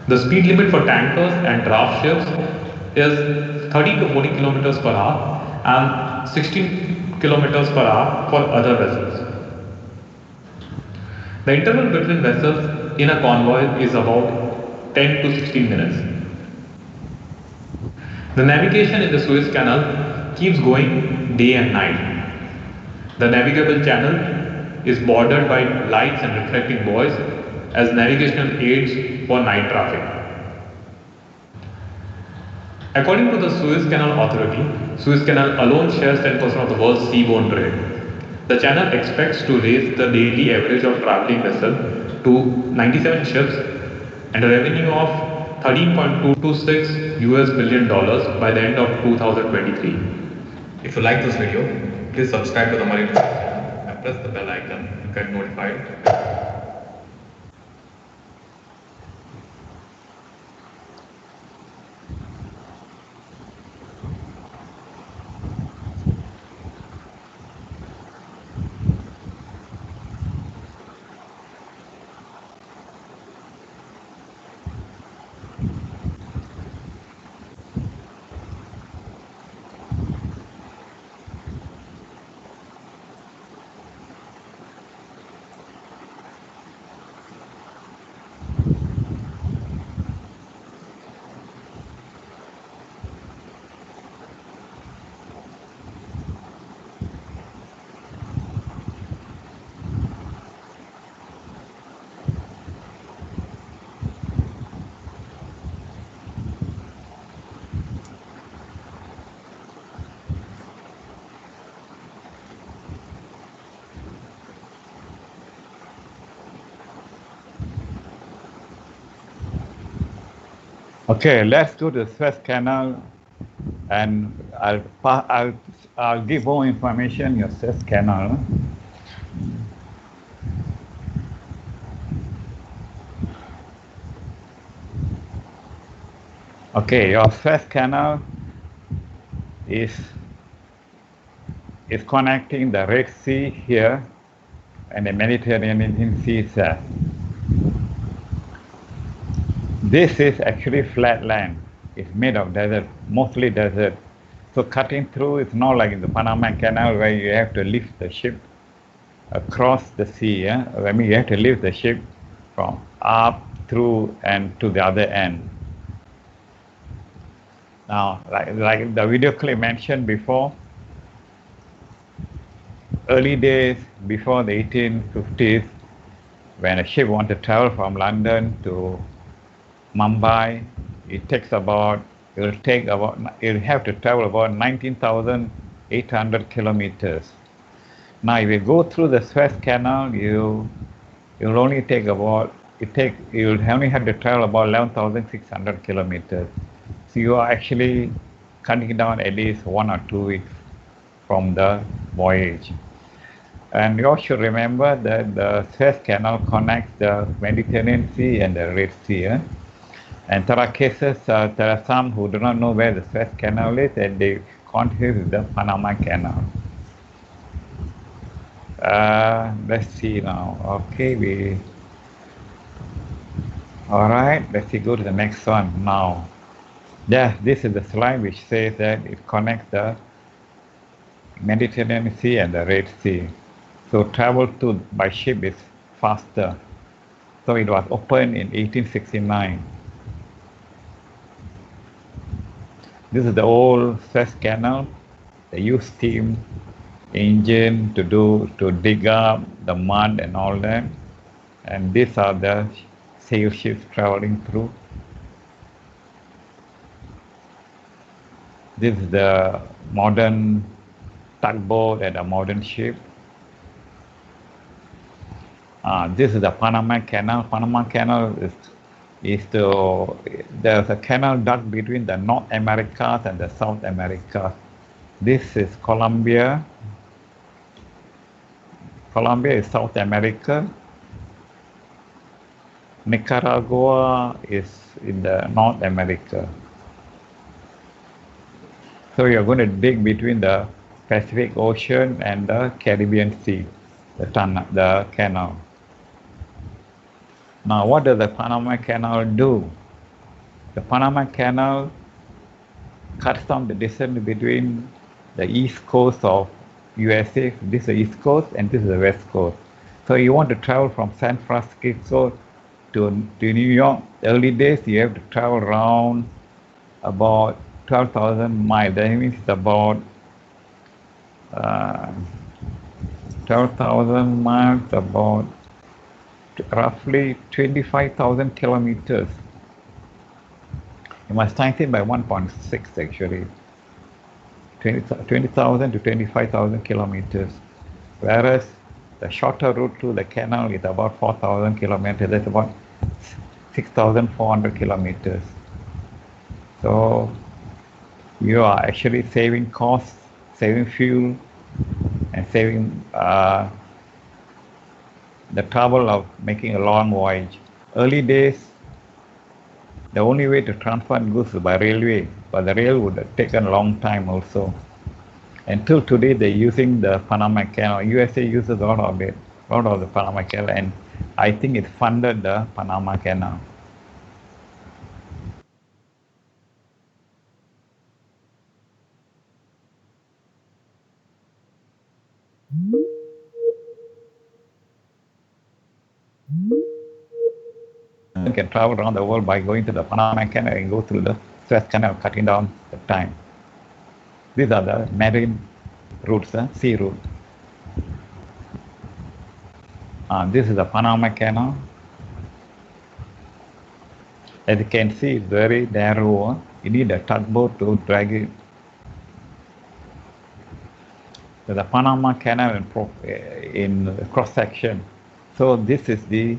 The speed limit for tankers and draft ships is 30 to 40 kilometers per hour and 16 kilometers per hour for other vessels. The interval between vessels in a convoy is about 10 to 16 minutes. The navigation in the Suez Canal keeps going day and night. The navigable channel is bordered by lights and reflecting buoys as navigational aids for night traffic. According to the Suez Canal Authority, Suez Canal alone shares 10% of the world's seaborne trade. The channel expects to raise the daily average of traveling vessels to 97 ships and a revenue of $13.226 billion by the end of 2023. If you like this video, please subscribe to the Marine and press the bell icon to get notified. Okay, let's go to the Suez Canal, and I'll give more information your Suez Canal. Okay, your Suez Canal is connecting the Red Sea here and the Mediterranean Sea itself. This is actually flat land. It's made of desert, mostly desert. So cutting through is not like in the Panama Canal where you have to lift the ship across the sea. Yeah? I mean, you have to lift the ship from up through and to the other end. Now, like the video clip mentioned before, early days before the 1850s, when a ship wanted to travel from London to Mumbai, it'll have to travel about 19,800 kilometers. Now, if you go through the Suez Canal, you'll only take about, you'll only have to travel about 11,600 kilometers. So you are actually cutting down at least 1 or 2 weeks from the voyage. And you all should remember that the Suez Canal connects the Mediterranean Sea and the Red Sea. Eh? And there are cases, there are some who do not know where the Suez Canal is, and they confuse with the Panama Canal. Let's see now. Okay, all right, let's see, go to the next one now. Yeah, this is the slide which says that it connects the Mediterranean Sea and the Red Sea. So travel by ship is faster. So it was opened in 1869. This is the old Suez Canal. They use steam engine to dig up the mud and all that. And these are the sail ships traveling through. This is the modern tugboat and a modern ship. This is the Panama Canal. Panama Canal there's a canal dug between the North Americas and the South Americas. This is Colombia. Colombia is South America. Nicaragua is in the North America. So you're going to dig between the Pacific Ocean and the Caribbean Sea, the canal. Now, what does the Panama Canal do? The Panama Canal cuts down the distance between the east coast of USA. This is the east coast and this is the west coast. So you want to travel from San Francisco to New York. Early days, you have to travel around about 12,000 miles. That means it's about 12,000 miles, about roughly 25,000 kilometers. You must times it by 1.6 actually. 20,000 to 25,000 kilometers. Whereas the shorter route through the canal is about 4,000 kilometers. That's about 6,400 kilometers. So you are actually saving costs, saving fuel, and saving the trouble of making a long voyage. Early days, the only way to transfer goods is by railway, but the rail would have taken a long time also. Until today, they're using the Panama Canal. USA uses a lot of it, a lot of the Panama Canal, and I think it funded the Panama Canal. You can travel around the world by going to the Panama Canal and go through the Suez Canal, cutting down the time. These are the marine routes, sea route. This is the Panama Canal. As you can see, it's very narrow. You need a tugboat to drag it. So the Panama Canal in cross section. So this is the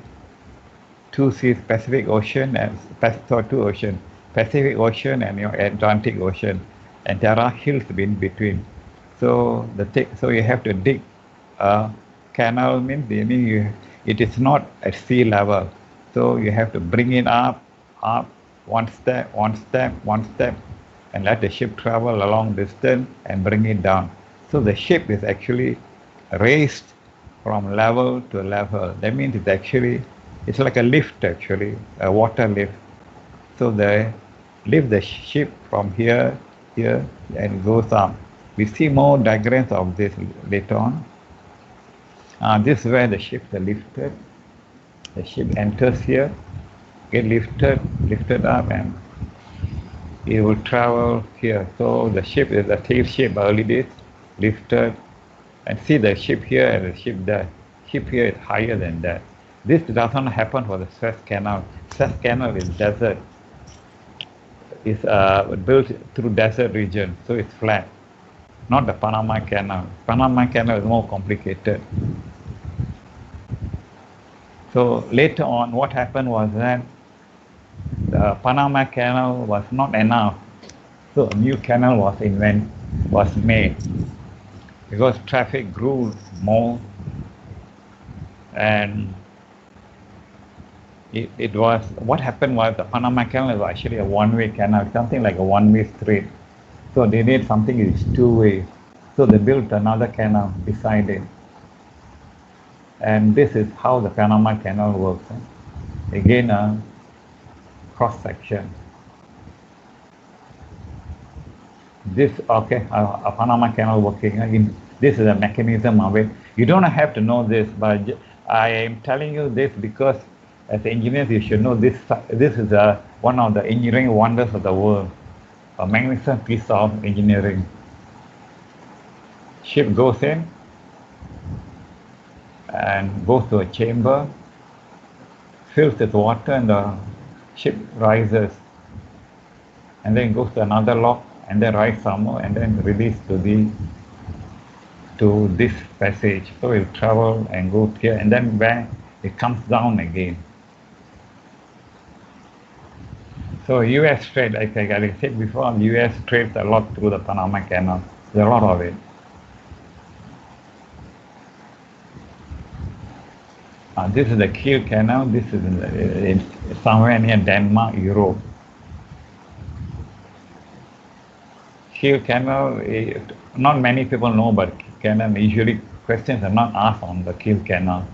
two seas, Pacific Ocean and two oceans, Pacific Ocean and your Atlantic Ocean, and there are hills in between. So you have to dig a canal. Means it is not at sea level. So you have to bring it up, one step, and let the ship travel a long distance and bring it down. So the ship is actually raised from level to level. That means it's like a lift actually, a water lift. So they lift the ship from here here and it goes up. We see more diagrams of this later on. This is where the ships are lifted. The ship enters here, get lifted up, and it will travel here. So the ship is a tail ship early days, lifted, and see the ship here and the ship there. Ship here is higher than that. This does not happen for the Suez Canal. Suez Canal is desert. It's built through desert region, so it's flat. Not the Panama Canal. Panama Canal is more complicated. So later on, what happened was that the Panama Canal was not enough. So a new canal was made because traffic grew more, and what happened was the Panama Canal was actually a one-way canal, something like a one-way street. So they need something is two-way. So they built another canal beside it. And this is how the Panama Canal works. Again, a cross-section. This, okay, a Panama Canal working. This is a mechanism of it. You don't have to know this, but I am telling you this because as engineers, you should know this. This is one of the engineering wonders of the world. A magnificent piece of engineering. Ship goes in and goes to a chamber, fills with water, and the ship rises. And then goes to another lock, and then rise some more, and then released to this passage. So it'll travel and go here, and then back, it comes down again. So U.S. trade, like I said before, the U.S. trades a lot through the Panama Canal. There's a lot of it. This is the Kiel Canal. This is somewhere near Denmark, Europe. Kiel Canal, not many people know about Kiel Canal. Usually questions are not asked on the Kiel Canal.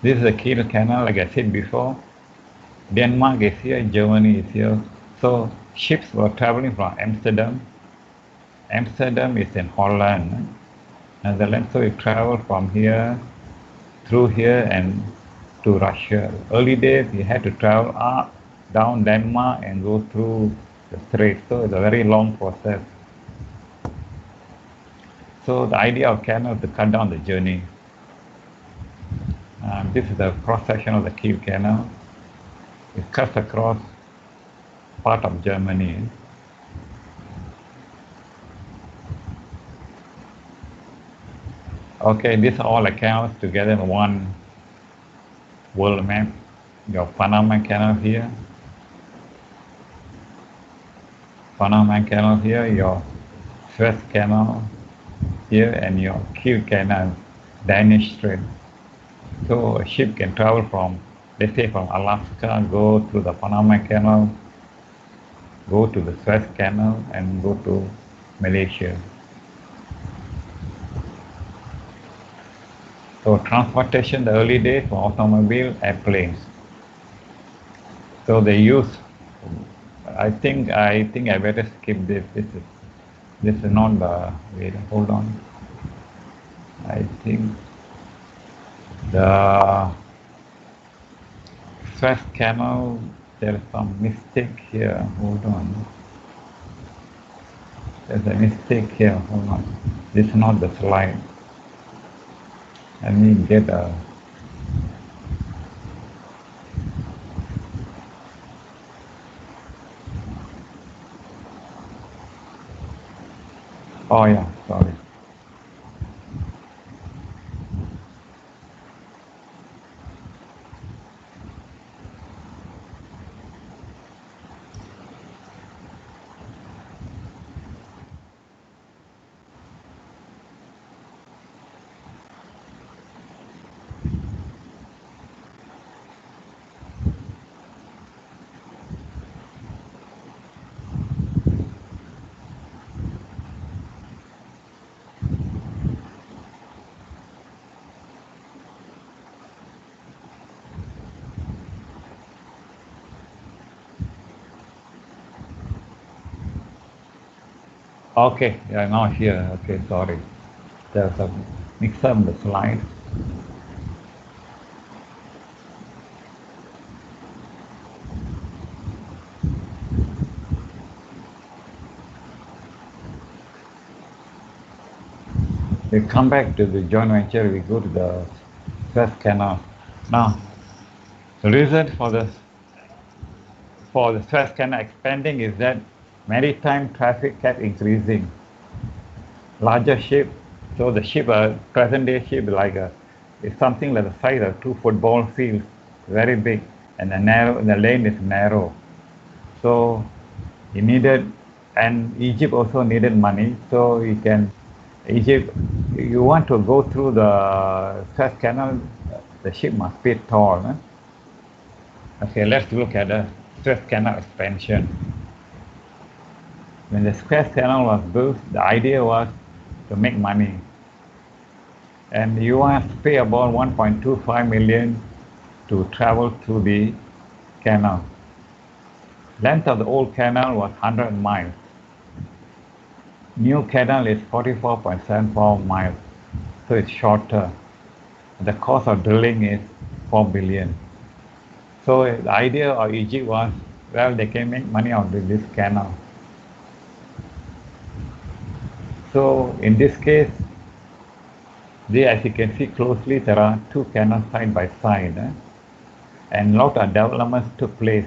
This is the Kiel Canal, like I said before. Denmark is here, Germany is here. So ships were traveling from Amsterdam. Amsterdam is in Holland, Netherlands. So it traveled from here, through here, and to Russia. Early days, you had to travel up, down Denmark, and go through the strait. So it's a very long process. So the idea of canal is to cut down the journey. This is the cross-section of the Kiel Canal. It cuts across part of Germany. Okay, these are all accounts together in one world map. Your Panama Canal here, Panama Canal here, your Suez Canal here, and your Kiel Canal, Danish Strait. So a ship can travel from, let's say from Alaska, go through the Panama Canal, go to the Suez Canal, and go to Malaysia. So transportation, the early days for automobile, airplanes. So they use, I think I better skip this. This is not the, wait, hold on. I think the Suez Canal, there is some mistake here, hold on. There's a mistake here, hold on. This is not the slide. Let me get a, oh yeah, sorry. Okay, yeah, now here. Okay, sorry. There's a mix up the slide. We come back to the joint venture, we go to the Suez Canal. Now, the reason for the Suez Canal expanding is that maritime traffic kept increasing. Larger ship, so the ship, present day ship, like is something like the size of 2 football fields, very big, and the lane is narrow. So he needed, and Egypt also needed money, so Egypt, you want to go through the Suez Canal, the ship must be tall. Huh? Okay, let's look at the Suez Canal expansion. When the Suez Canal was built, the idea was to make money. And you want to pay about 1.25 million to travel through the canal. Length of the old canal was 100 miles. New canal is 44.74 miles, so it's shorter. The cost of drilling is 4 billion. So the idea of Egypt was, well, they can make money out of this canal. So in this case, as you can see closely, there are 2 canals side by side. And a lot of developments took place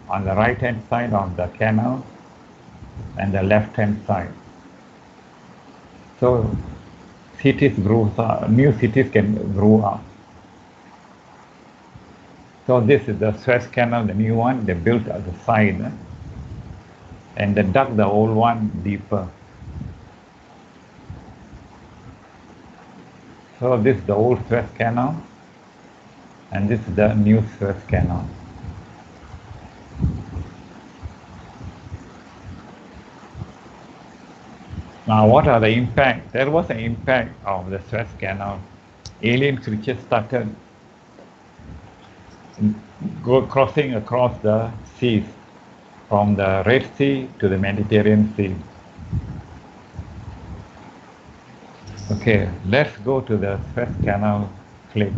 on the right-hand side of the canal and the left-hand side. So cities grew, new cities can grow up. So this is the Suez Canal, the new one, they built at the side. And they dug the old one deeper. So this is the old Suez Canal, and this is the new Suez Canal. Now, what are the impacts? There was an impact of the Suez Canal. Alien creatures started crossing across the seas, from the Red Sea to the Mediterranean Sea. Okay, let's go to the Suez Canal clip.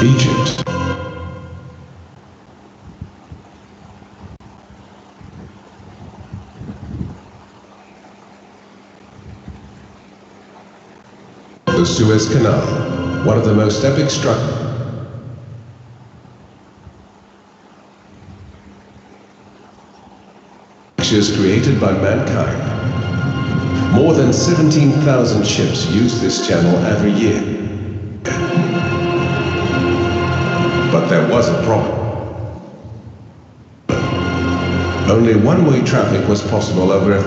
Egypt. The Suez Canal, one of the most epic structures created by mankind. More than 17,000 ships use this channel every year. But there was a problem. Only one-way traffic was possible over a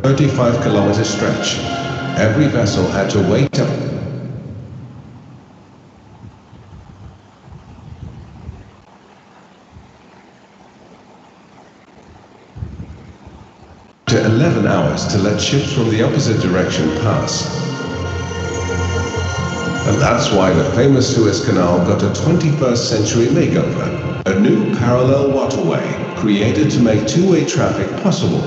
35-kilometer stretch. Every vessel had to wait up to 11 hours to let ships from the opposite direction pass. And that's why the famous Suez Canal got a 21st century makeover, a new parallel waterway created to make two-way traffic possible.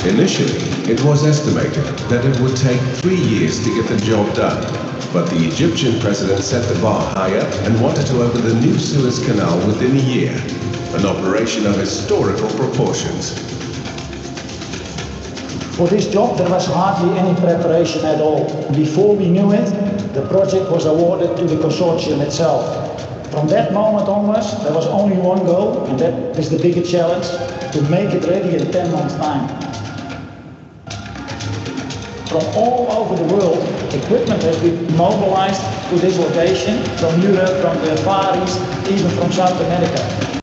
Initially, it was estimated that it would take 3 years to get the job done, but the Egyptian president set the bar higher and wanted to open the new Suez Canal within a year, an operation of historical proportions. For this job, there was hardly any preparation at all. Before we knew it, the project was awarded to the consortium itself. From that moment onwards, there was only one goal, and that is the bigger challenge, to make it ready in 10 months' time. From all over the world, equipment has been mobilized to this location, from Europe, from the Far East, even from South America.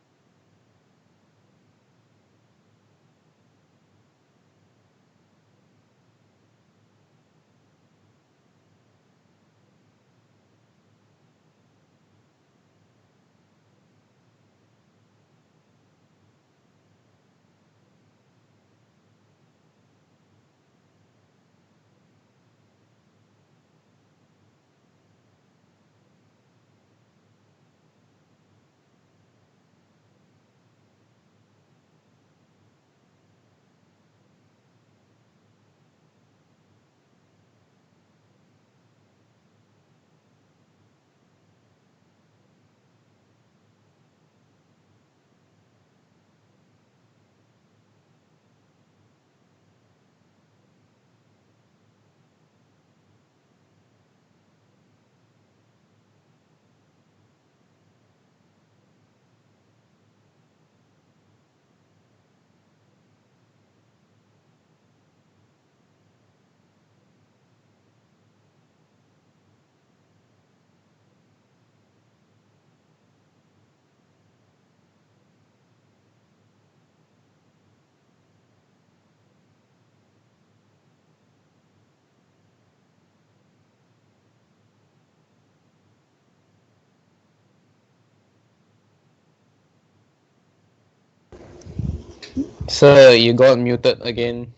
Sir, you got muted again.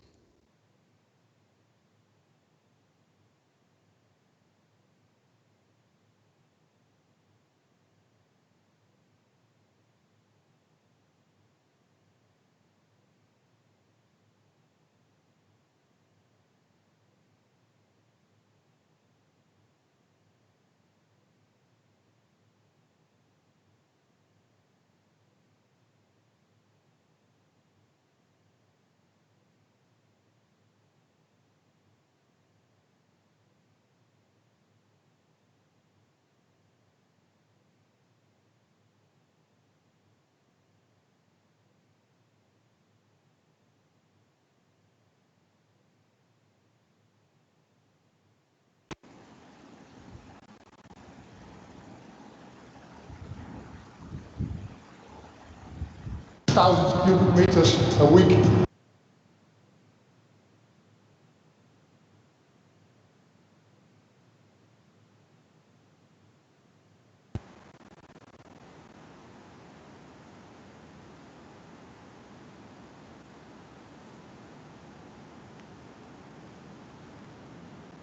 Thousands of cubic meters a week.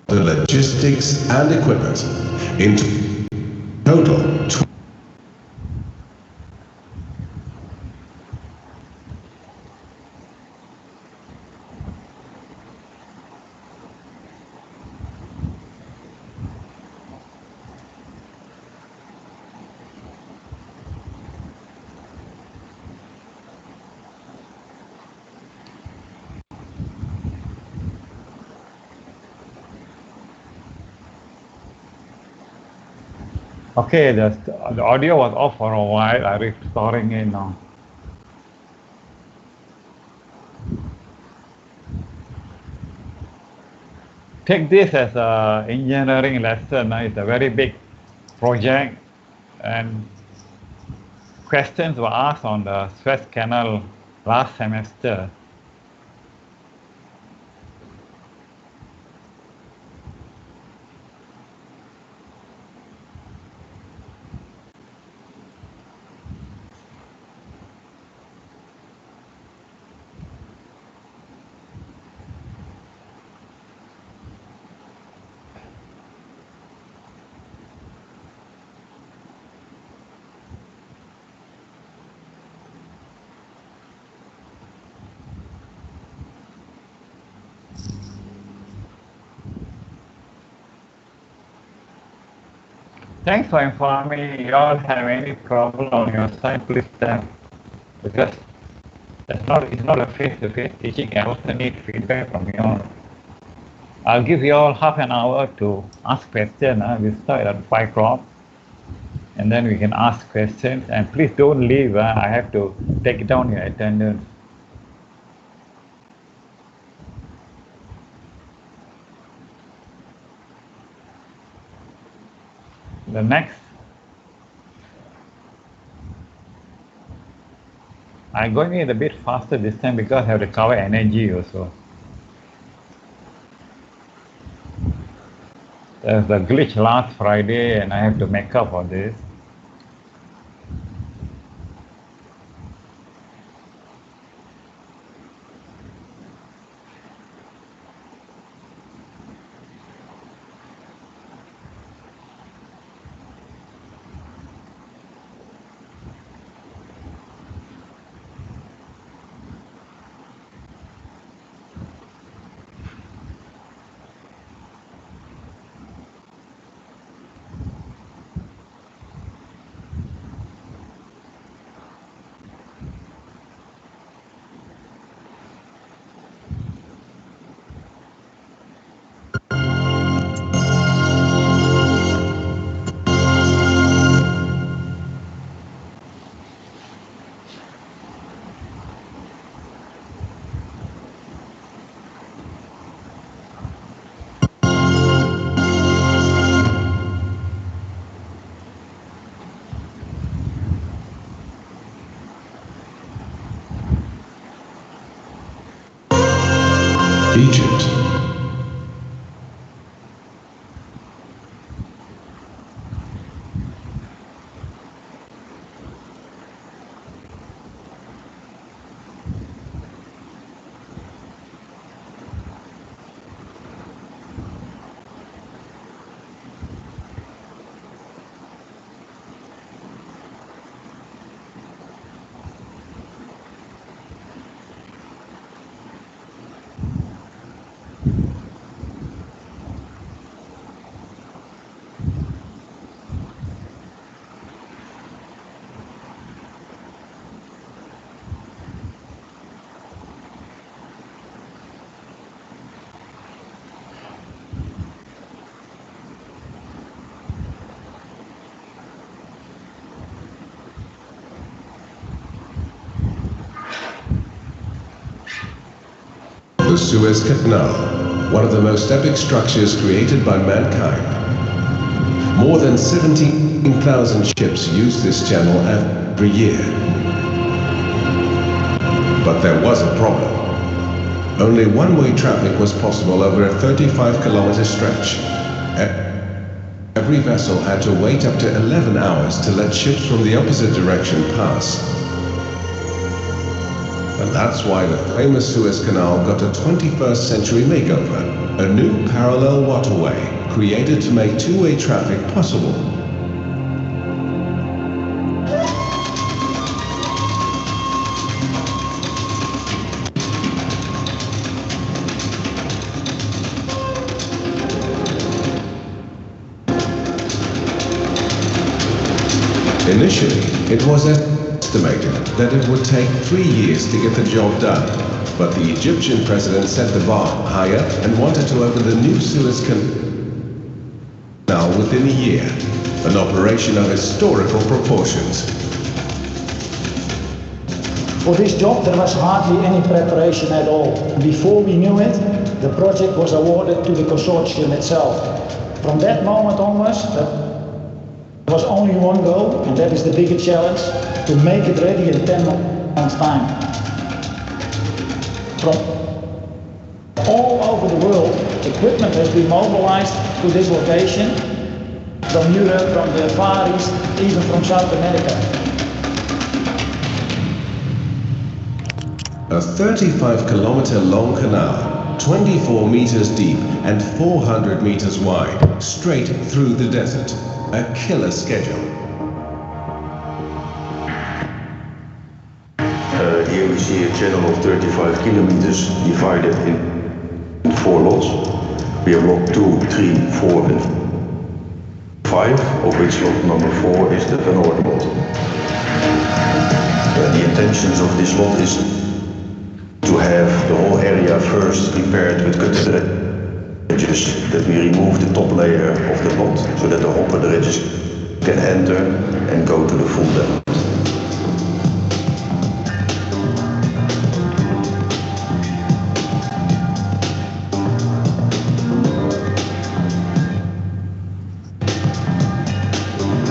The logistics and equipment into total, Okay, the audio was off for a while. I'm restoring it now. Take this as an engineering lesson. It's a very big project, and questions were asked on the Suez Canal last semester. Thanks for informing me. You all have any problem on your side, please tell. Because it's not a face-to-face teaching. I also need feedback from you all. I'll give you all half an hour to ask questions. We'll start at 5 o'clock. And then we can ask questions. And please don't leave. I have to take down your attendance. The next, I'm going it a bit faster this time because I have to cover energy also. There's a glitch last Friday and I have to make up for this. Egypt. The Suez Canal, one of the most epic structures created by mankind. More than 17,000 ships use this channel every year. But there was a problem. Only one-way traffic was possible over a 35-kilometer stretch. Every vessel had to wait up to 11 hours to let ships from the opposite direction pass. And that's why the famous Suez Canal got a 21st century makeover, a new parallel waterway created to make two-way traffic possible. Initially, it was estimated that it would take 3 years to get the job done, but the Egyptian president set the bar higher and wanted to open the new Suez Canal within a year, an operation of historical proportions. For this job there was hardly any preparation at all. Before we knew it, the project was awarded to the consortium itself. From that moment onwards, there was only one goal, and that is the bigger challenge, to make it ready in 10 months' time. From all over the world, equipment has been mobilized to this location, from Europe, from the Far East, even from South America. A 35-kilometer long canal, 24 meters deep and 400 meters wide, straight through the desert. A killer schedule. Here we see a channel of 35 kilometers divided in 4 lots. We have lot 2, 3, 4 and 5, of which lot number 4 is the north lot. The intentions of this lot is to have the whole area first prepared with cut dredges, that we remove the top layer of the lot so that the hopper dredges can enter and go to the full depth.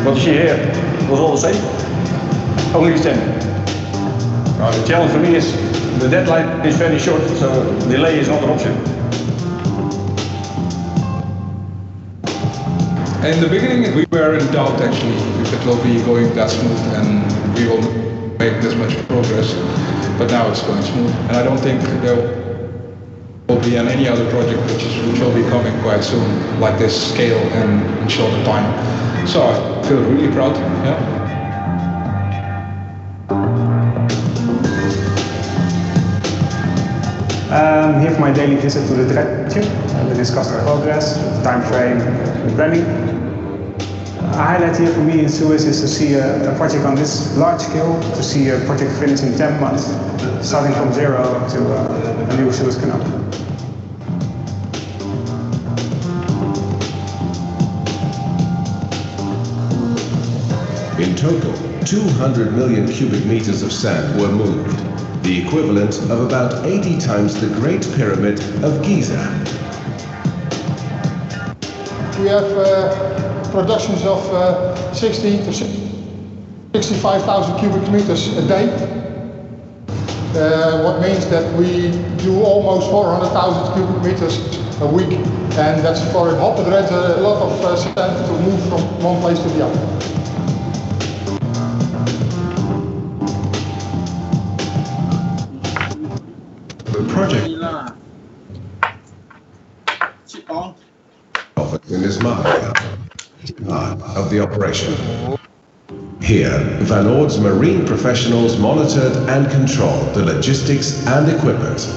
What you see here was all the same, only extended. Now the challenge for me is the deadline is very short, so delay is not an option. In the beginning, we were in doubt actually if it will be going that smooth and we will make this much progress. But now it's going smooth, and I don't think there will be any other project which will be coming quite soon, like this scale and in shorter time. So I feel really proud. Yeah. Here for my daily visit to the dredger. We discussed the progress, the time frame, the planning. A highlight here for me in Suez is to see a project on this large scale, to see a project finished in 10 months, starting from zero to a new Suez Canal. In total, 200 million cubic meters of sand were moved, the equivalent of about 80 times the Great Pyramid of Giza. We have productions of 60 to 65,000 cubic meters a day. What means that we do almost 400,000 cubic meters a week, and that's for a hopper dredger a lot of sand to move from one place to the other. The project in this part of the operation. Here, Van Oord's marine professionals monitored and controlled the logistics and equipment.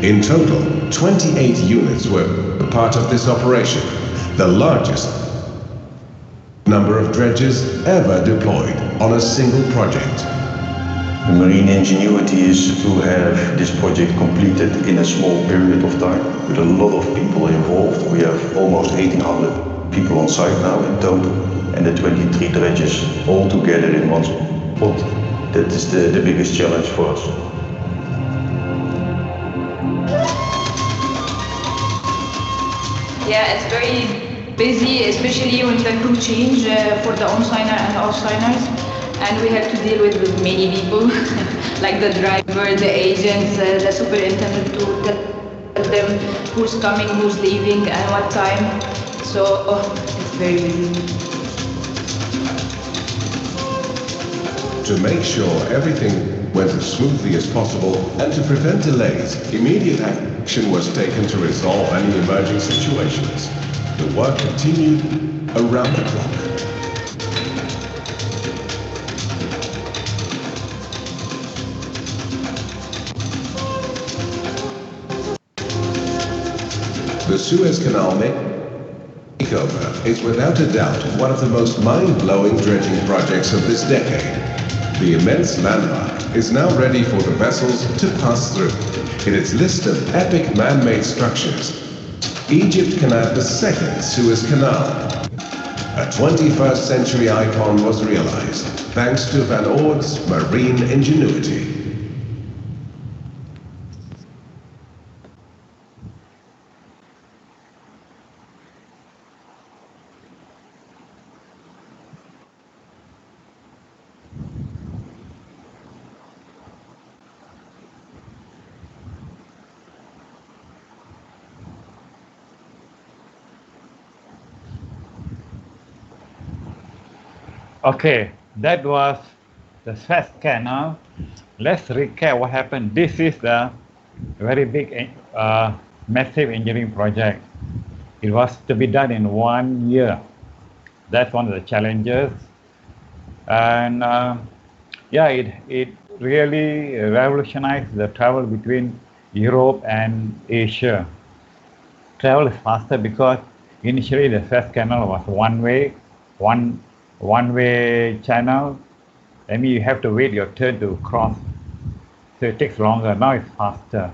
In total, 28 units were part of this operation, the largest number of dredges ever deployed on a single project. The marine ingenuity is to have this project completed in a small period of time, with a lot of people involved. We have almost 1,800 people on site now in total, and the 23 dredges all together in one spot. That is the biggest challenge for us. Yeah, it's very busy, especially when the crew change for the on-signer and off-signers. And we have to deal with many people, like the driver, the agents, the superintendent, to tell them who's coming, who's leaving, and what time. So it's very busy. To make sure everything went as smoothly as possible and to prevent delays, immediate action was taken to resolve any emerging situations. The work continued around the clock. The Suez Canal makes takeover is without a doubt one of the most mind-blowing dredging projects of this decade. The immense landmark is now ready for the vessels to pass through. In its list of epic man-made structures, Egypt can add the second Suez Canal. A 21st century icon was realized thanks to Van Oord's marine ingenuity. Okay, that was the Suez Canal. Let's recap what happened. This is the very big, massive engineering project. It was to be done in 1 year. That's one of the challenges. And yeah, it really revolutionized the travel between Europe and Asia. Travel is faster because initially the Suez Canal was one-way channel. I mean, you have to wait your turn to cross, so it takes longer. Now it's faster,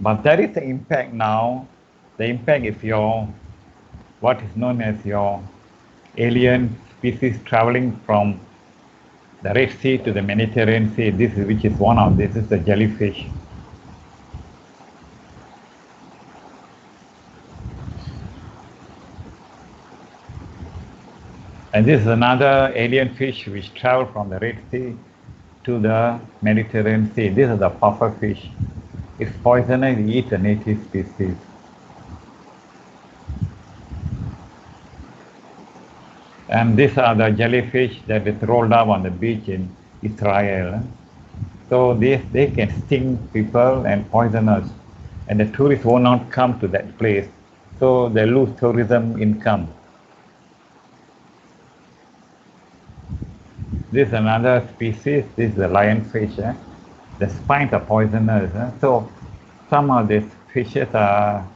but there is the impact now. The impact is what is known as your alien species traveling from the Red Sea to the Mediterranean Sea. Which is one of this is the jellyfish. And this is another alien fish which travel from the Red Sea to the Mediterranean Sea. This is the puffer fish. It's poisonous, it eats a native species. And these are the jellyfish that is rolled up on the beach in Israel. So they can sting people and poison us. And the tourists will not come to that place. So they lose tourism income. This is another species. This is the lionfish. The spines are poisonous. So some of these fishes are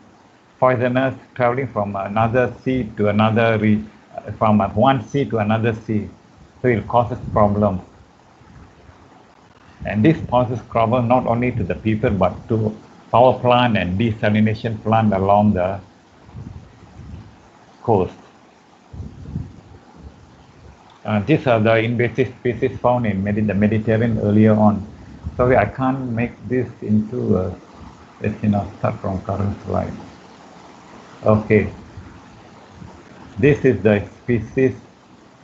poisonous, traveling from another sea to another, from one sea to another sea. So it causes problems. And this causes problem not only to the people but to power plant and desalination plant along the coast. These are the invasive species found in the Mediterranean earlier on. Sorry, I can't make this into let's start from current slide. Okay. This is the species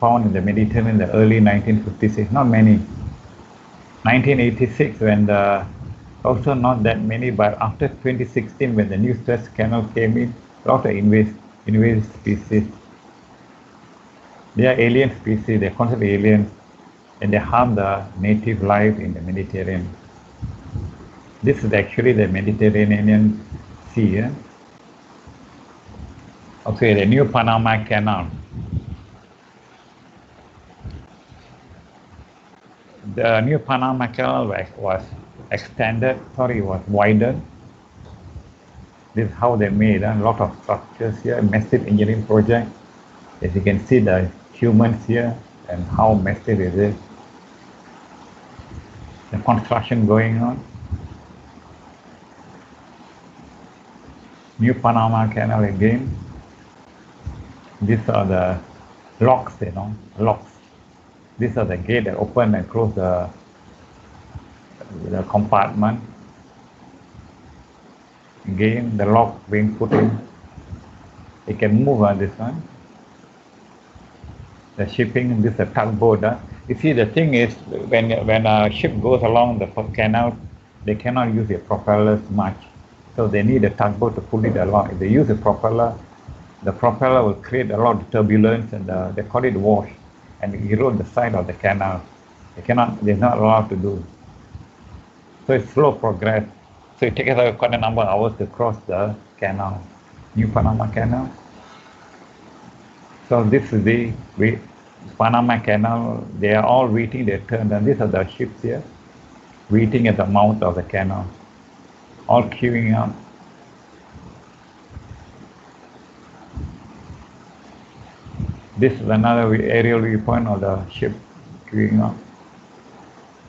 found in the Mediterranean in the early 1956, not many. 1986 when also not that many, but after 2016 when the new Suez Canal came in, a lot of invasive species. They are alien species, they're considered aliens, and they harm the native life in the Mediterranean. This is actually the Mediterranean Sea. Okay, the new Panama Canal. The new Panama Canal was widened. This is how they made a lot of structures here, a massive engineering project. As you can see the humans here and how massive it is. The construction going on. New Panama Canal again. These are the locks, locks. These are the gate that open and close the compartment. Again, the lock being put in. It can move on this one. The shipping, this is a tugboat. You see, the thing is, when a ship goes along the canal, they cannot use their propellers much. So they need a tugboat to pull it along. If they use a propeller, the propeller will create a lot of turbulence, and they call it wash, and erode the side of the canal. They're not allowed to do. So it's slow progress. So it takes quite a number of hours to cross the canal, New Panama Canal. So this is the Panama Canal. They are all waiting their turn, and these are the ships here, waiting at the mouth of the canal, all queuing up. This is another aerial viewpoint of the ship going up.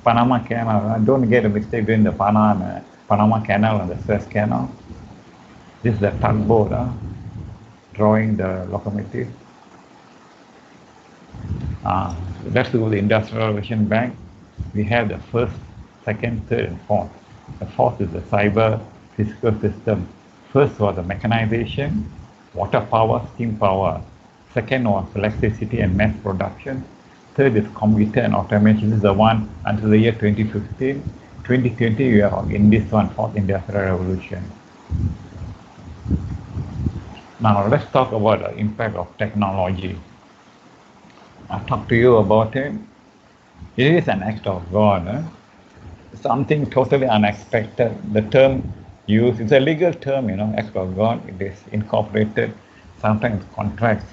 Panama Canal. Don't get a mistake between the Panama Canal and the Suez Canal. This is the tugboat drawing the locomotive. Let's go to the Industrial Revolution back. We have the first, second, third, and fourth. The fourth is the cyber physical system. First was the mechanization, water power, steam power. Second was electricity and mass production. Third is computer and automation. This is the one until the year 2015. 2020, we are in this one, fourth industrial revolution. Now let's talk about the impact of technology. I'll talk to you about it. It is an act of God. Something totally unexpected. The term used, it's a legal term, act of God. It is incorporated, sometimes contracts.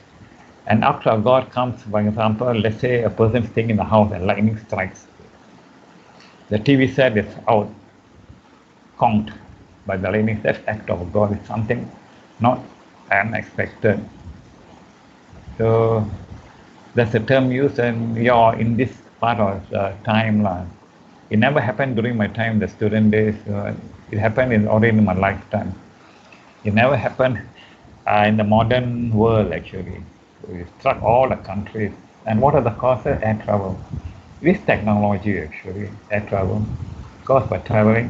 An act of God comes, for example, let's say a person staying in the house and lightning strikes. The TV set is out, conked by the lightning. That act of God is something not unexpected. So that's the term used, and you're in this part of the timeline. It never happened during my time, the student days. It happened already in my lifetime. It never happened in the modern world, actually. It struck all the countries. And what are the causes? Air travel. It is technology, actually, air travel. Caused by travel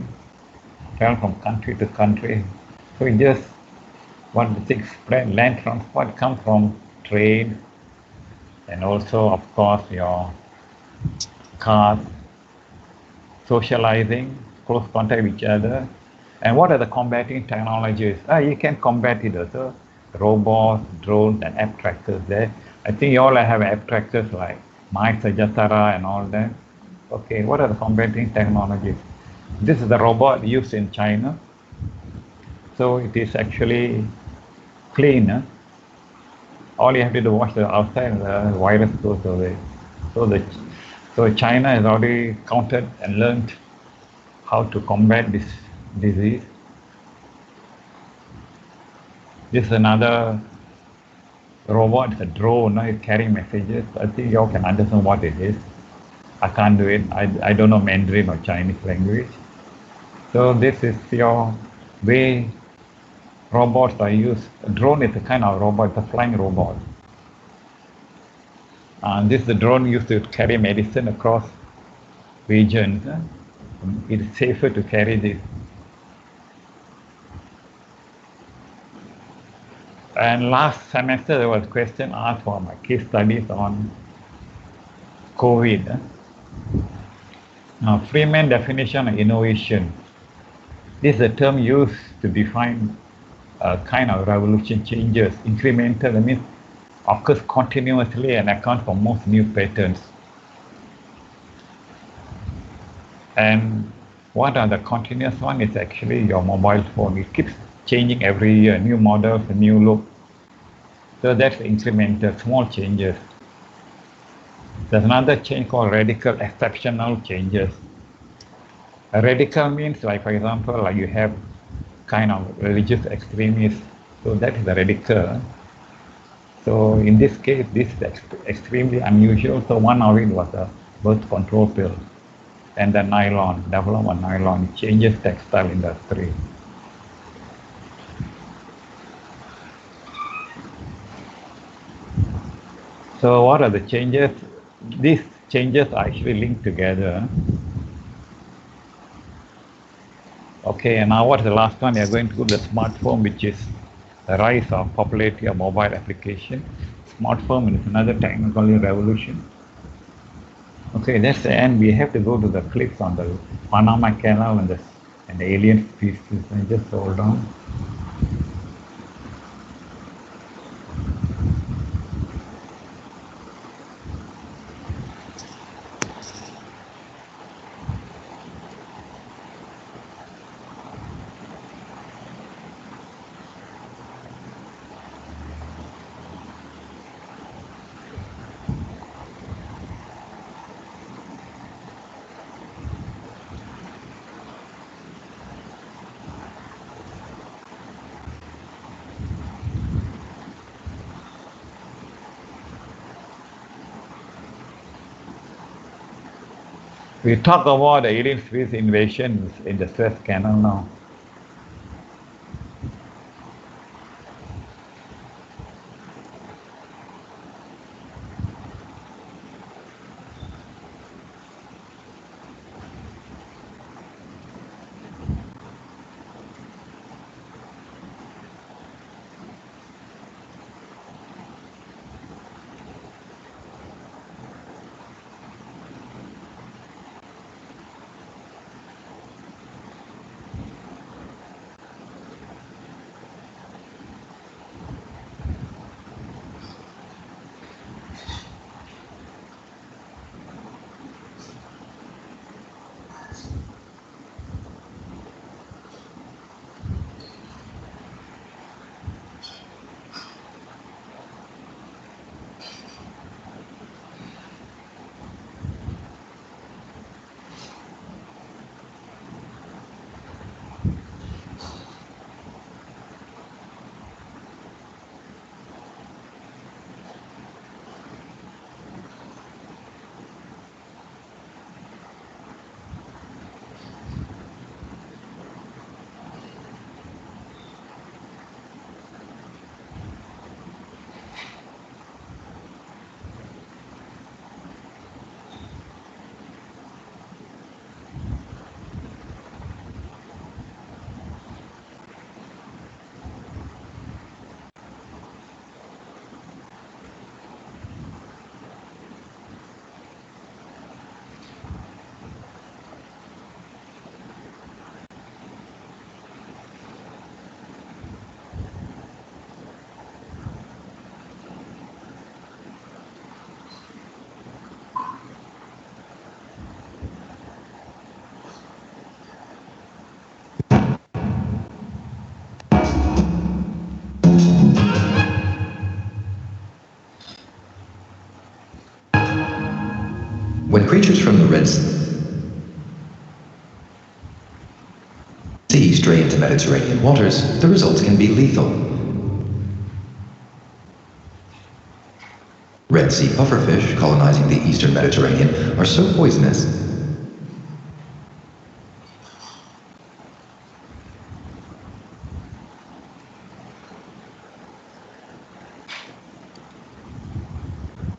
from country to country. So it just, what the things spread, land transport comes from trade, and also, of course, your cars, socializing, close contact with each other. And what are the combating technologies? You can combat it also. Robots, drones, and app trackers there. I think you all have app trackers like My Sajatara and all that. Okay, what are the combating technologies? This is the robot used in China. So it is actually clean. All you have to do is watch the outside and the virus goes away. So China has already counted and learned how to combat this disease. This is another robot, it's a drone, it's carrying messages. I think you all can understand what it is. I can't do it. I don't know Mandarin or Chinese language. So this is your way robots are used. A drone is a kind of robot, it's a flying robot. This is the drone used to carry medicine across regions. It is safer to carry this. And last semester there was a question asked for my case studies on COVID. Now, Freeman definition of innovation. This is a term used to define a kind of revolution changes, incremental, that means occurs continuously and accounts for most new patterns. And what are the continuous one? Is actually your mobile phone. It keeps changing every year, new models, a new look. So that's incremental, small changes. There's another change called radical, exceptional changes. A radical means, like for example, like you have kind of religious extremists. So that is a radical. So in this case, this is extremely unusual. So one of it was a birth control pill, and the nylon, development of nylon, changes textile industry. So what are the changes? These changes are actually linked together. Okay, and now what's the last one? You're going to go to the smartphone, which is the rise of popularity of mobile application. Smartphone is another technology revolution. Okay, that's the end. We have to go to the clips on the Panama Canal and the alien species. And just hold on. We talk about the alien Swiss invasions in the Suez Canal now. When creatures from the Red Sea stray into Mediterranean waters, the results can be lethal. Red Sea pufferfish colonizing the eastern Mediterranean are so poisonous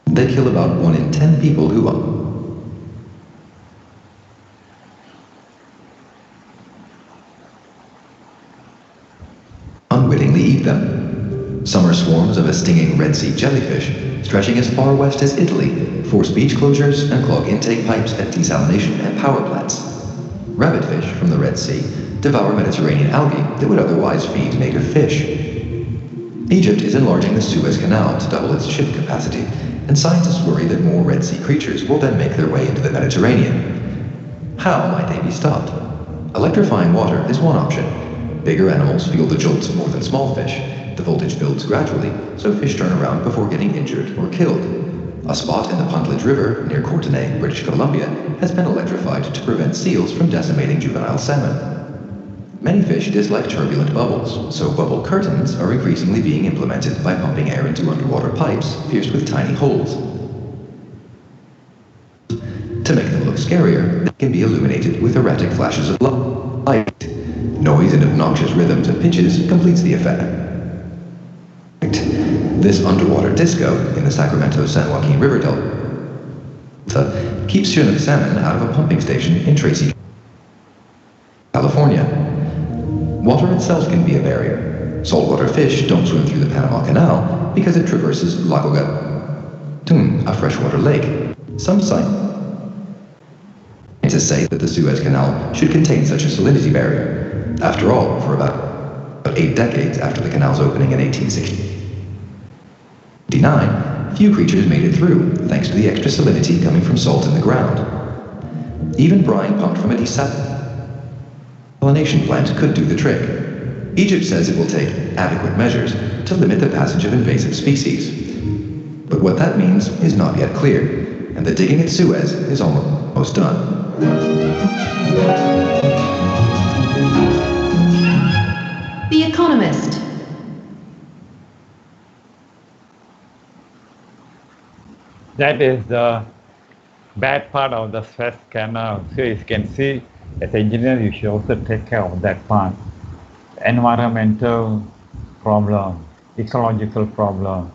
they kill about 1 in 10 people who unwittingly eat them. Summer swarms of a stinging Red Sea jellyfish, stretching as far west as Italy, force beach closures and clog intake pipes at desalination and power plants. Rabbitfish from the Red Sea devour Mediterranean algae that would otherwise feed native fish. Egypt is enlarging the Suez Canal to double its ship capacity, and scientists worry that more Red Sea creatures will then make their way into the Mediterranean. How might they be stopped? Electrifying water is one option. Bigger animals feel the jolts more than small fish. The voltage builds gradually, so fish turn around before getting injured or killed. A spot in the Puntledge River near Courtenay, British Columbia, has been electrified to prevent seals from decimating juvenile salmon. Many fish dislike turbulent bubbles, so bubble curtains are increasingly being implemented by pumping air into underwater pipes pierced with tiny holes. To make them look scarier, they can be illuminated with erratic flashes of light. Noise in obnoxious rhythms and pitches completes the effect. This underwater disco in the Sacramento-San Joaquin River Delta keeps Chinook salmon out of a pumping station in Tracy, California. Water itself can be a barrier. Saltwater fish don't swim through the Panama Canal because it traverses Lago Gatun, a freshwater lake. Some scientists say that the Suez Canal should contain such a salinity barrier. After all, for about 8 decades after the canal's opening in 1869, few creatures made it through, thanks to the extra salinity coming from salt in the ground. Even brine pumped from a desalination plant could do the trick. Egypt says it will take adequate measures to limit the passage of invasive species. But what that means is not yet clear, and the digging at Suez is almost done. The Economist. That is the bad part of the Suez Canal. So you can see, as engineer, you should also take care of that part. Environmental problem, ecological problem.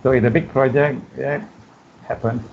So it's a big project, yeah, happens.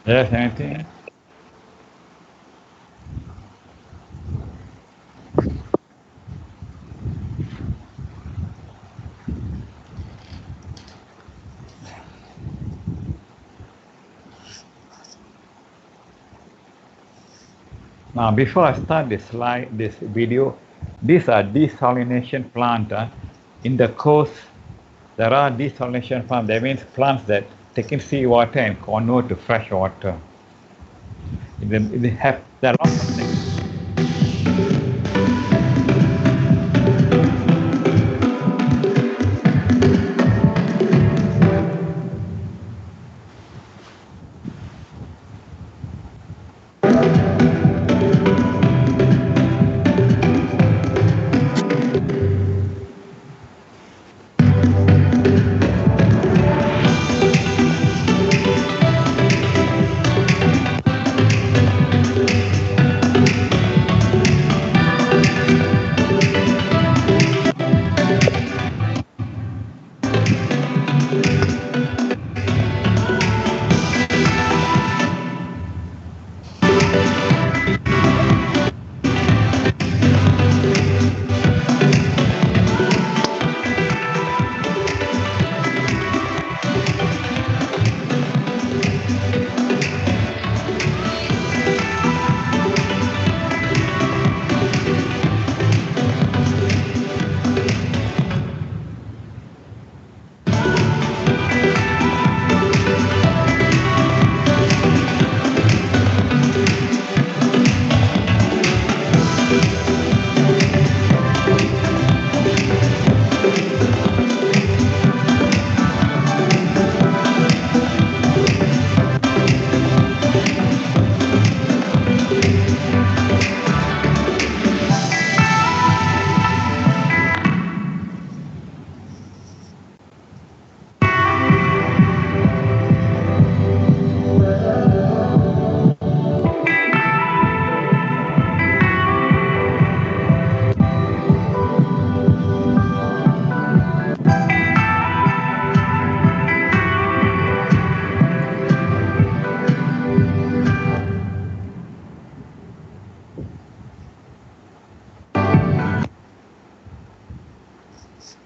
Yes, anything? Now, before I start this video, these are desalination plants. In the coast, there are desalination plants. That means plants that take in seawater and convert to fresh water. There are lots of things.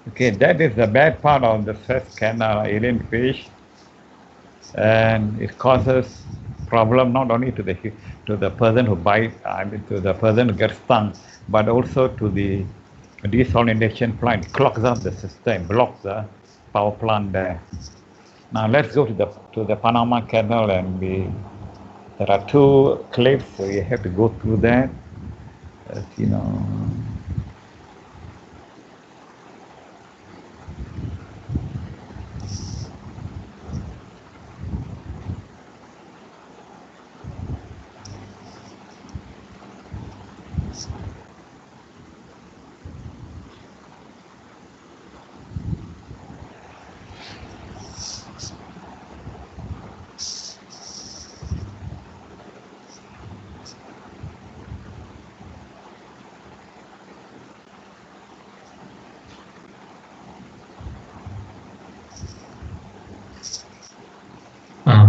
Okay, that is the bad part of the Suez Canal, alien fish, and it causes problem not only to the person who bites, I mean to the person who gets stung, but also to the desalination plant. It clogs up the system, blocks the power plant there. Now let's go to the Panama Canal, and there are two cliffs, so you have to go through that. You know.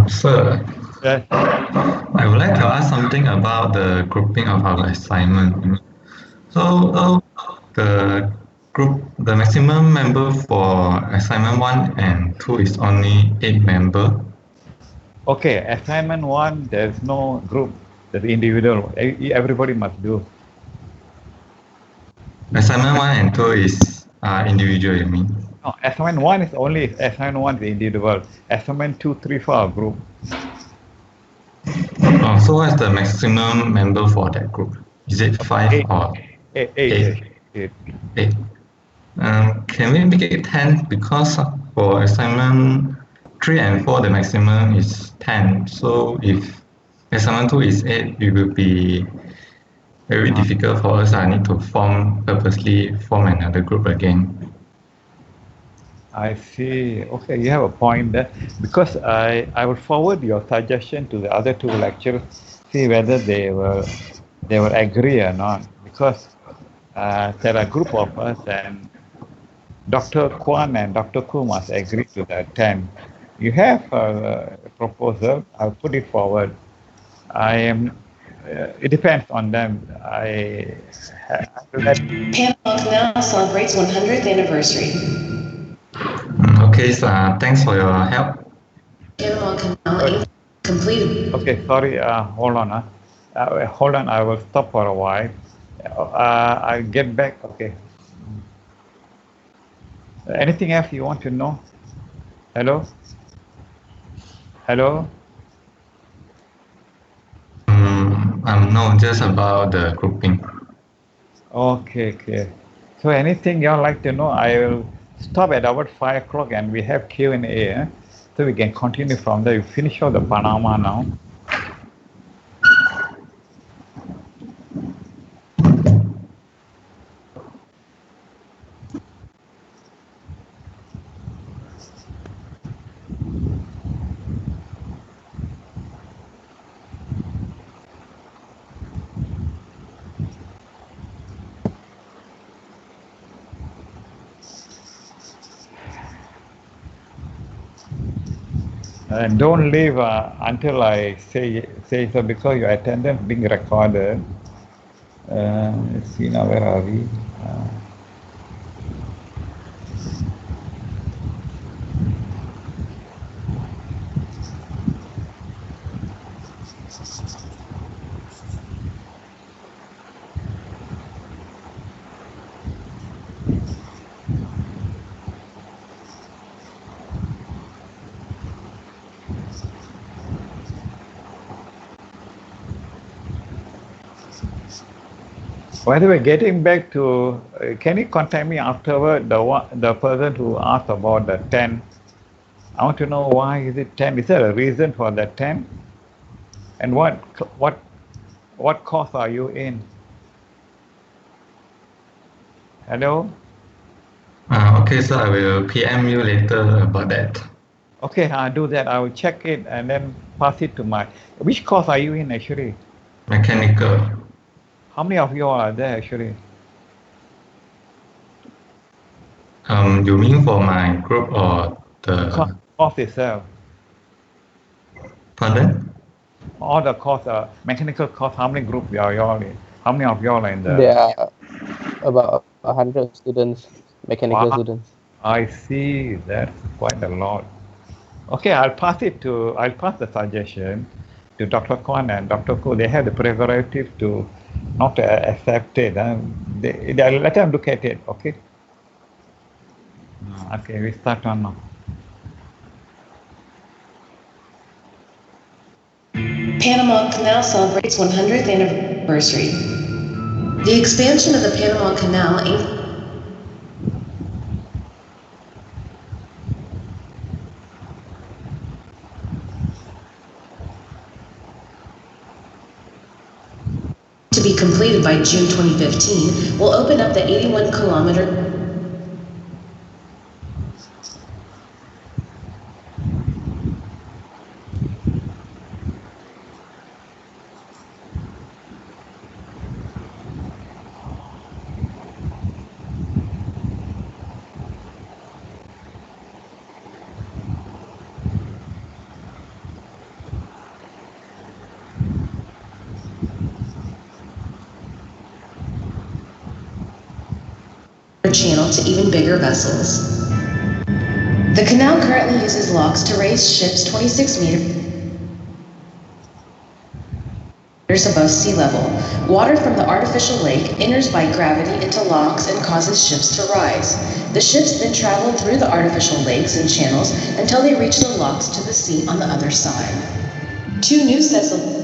Sir, Yes. I would like to ask something about the grouping of our assignment. So the maximum member for assignment 1 and 2 is only 8 member. Okay, assignment 1, there's no group, there's individual. Everybody must do. Assignment 1 and 2 is individual, you mean? No, assignment 1 is only assignment 1 is individual. Assignment 2, 3, 4 are group. Oh, so what is the maximum member for that group? Is it 5 or 8? 8. Can we make it 10? Because for assignment 3 and 4, the maximum is 10. So if assignment 2 is 8, it will be very difficult for us. I need to purposely form another group again. I see. Okay, you have a point there. Because I will forward your suggestion to the other 2 lecturers, see whether they will agree or not. Because there are a group of us, and Dr. Kwan and Dr. Ku must agree to that 10. You have a proposal, I'll put it forward. It depends on them. Panama Canal celebrates 100th anniversary. Okay, so thanks for your help. Panama Canal completed. Okay, sorry, hold on. Hold on, I will stop for a while. I'll get back, okay. Anything else you want to know? Hello? Hello? No, just about the grouping. Okay. So anything you like to know, I will stop at about 5 o'clock and we have Q&A. So we can continue from there. You finish all the Panama now. And don't leave until I say so, because your attendance being recorded. Let's see now, where are we? By the way, getting back to, can you contact me afterward, the person who asked about the 10? I want to know why is it 10? Is there a reason for the 10? And what course are you in? Hello? Okay, so I will PM you later about that. Okay, I'll do that. I will check it and then pass it to which course are you in actually? Mechanical. How many of you are there actually? You mean for my group or the course itself? Pardon? All the course, mechanical course, how many groups are you all in? How many of you all are in the? There are about 100 students, mechanical students. I see, that's quite a lot. Okay, I'll pass the suggestion to Dr. Kwan and Dr. Ko. They have the prerogative to not accept it. They let them look at it, okay? Okay, we start on now. Panama Canal celebrates 100th anniversary. The expansion of the Panama Canal to be completed by June 2015 will open up the 81-kilometer river channel to even bigger vessels. The canal currently uses locks to raise ships 26 meters above sea level. Water from the artificial lake enters by gravity into locks and causes ships to rise. The ships then travel through the artificial lakes and channels until they reach the locks to the sea on the other side. Two new sets of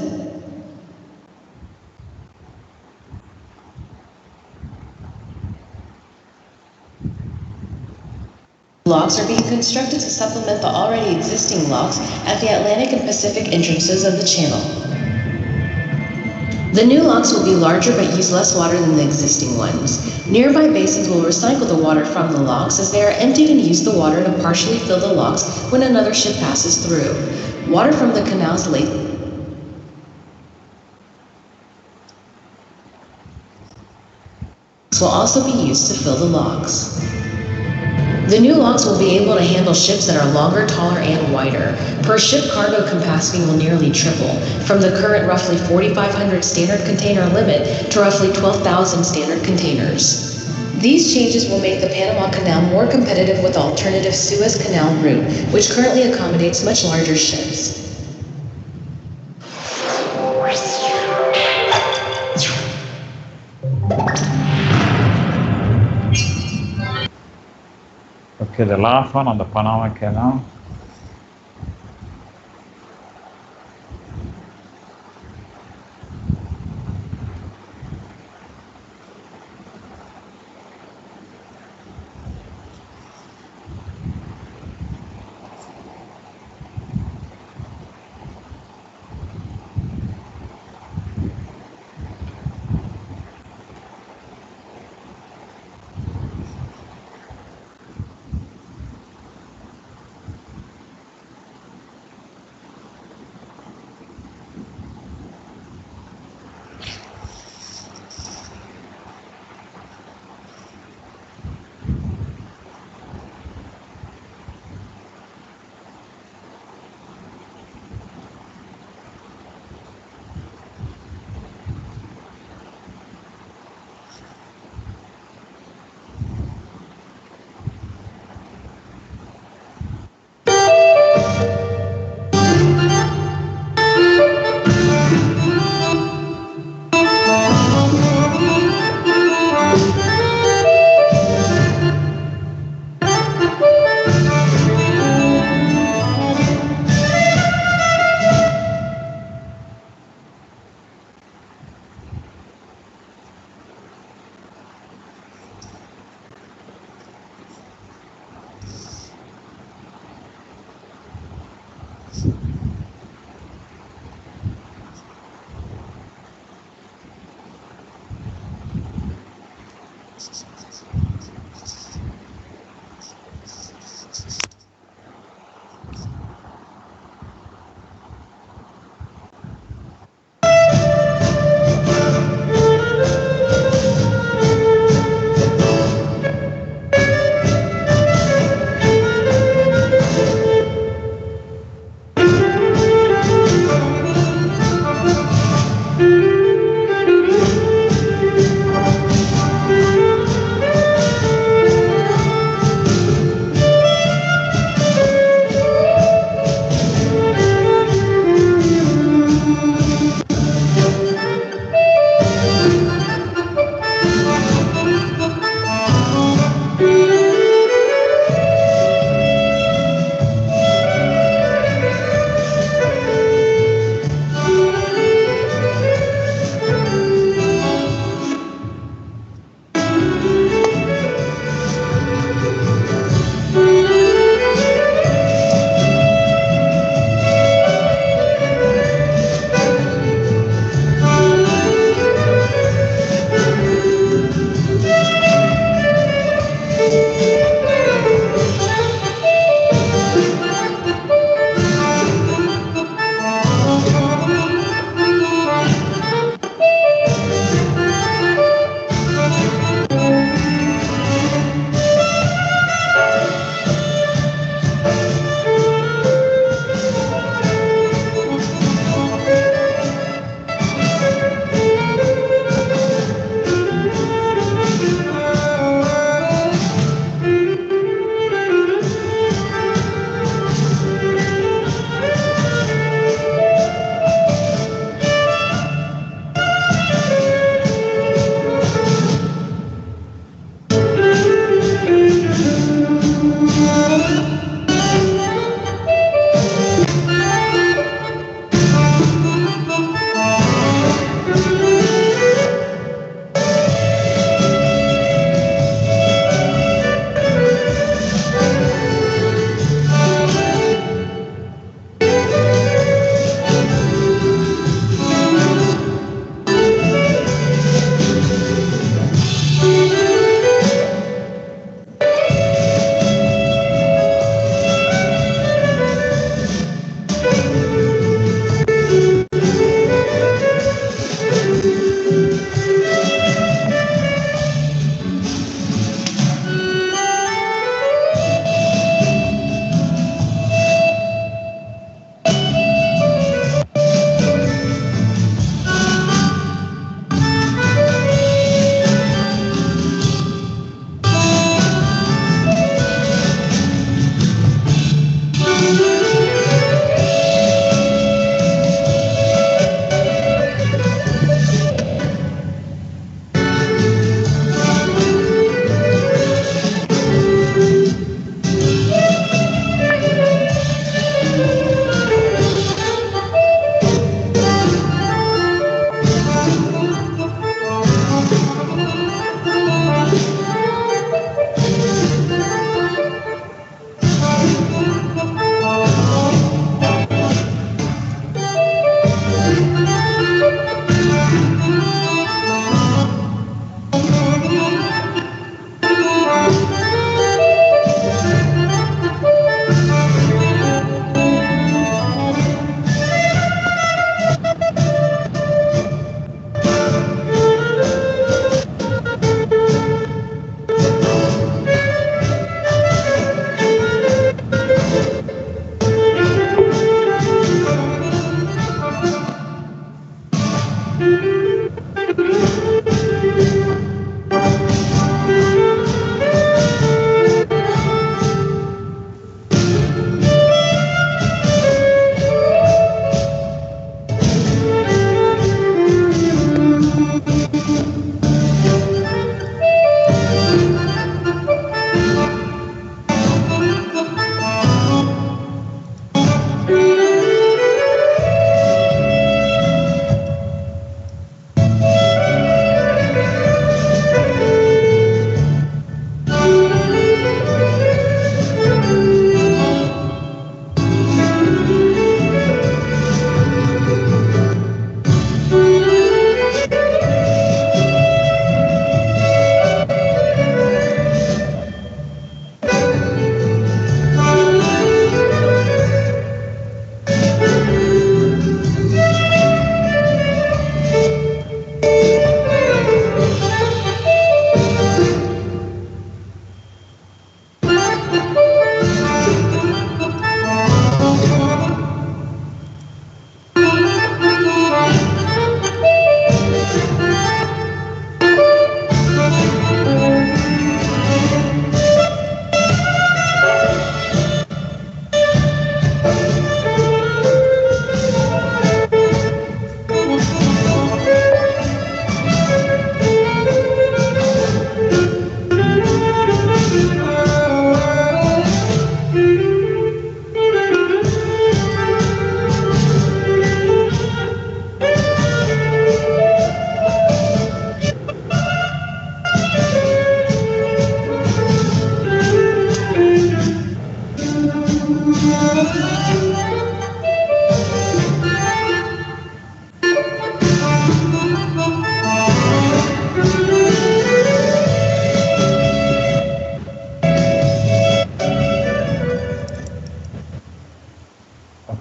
locks are being constructed to supplement the already existing locks at the Atlantic and Pacific entrances of the channel. The new locks will be larger but use less water than the existing ones. Nearby basins will recycle the water from the locks as they are emptied and use the water to partially fill the locks when another ship passes through. Water from the canal's lake will also be used to fill the locks. The new locks will be able to handle ships that are longer, taller, and wider. Per ship cargo capacity will nearly triple, from the current roughly 4,500 standard container limit to roughly 12,000 standard containers. These changes will make the Panama Canal more competitive with the alternative Suez Canal route, which currently accommodates much larger ships. Okay, the last one on the Panama Canal.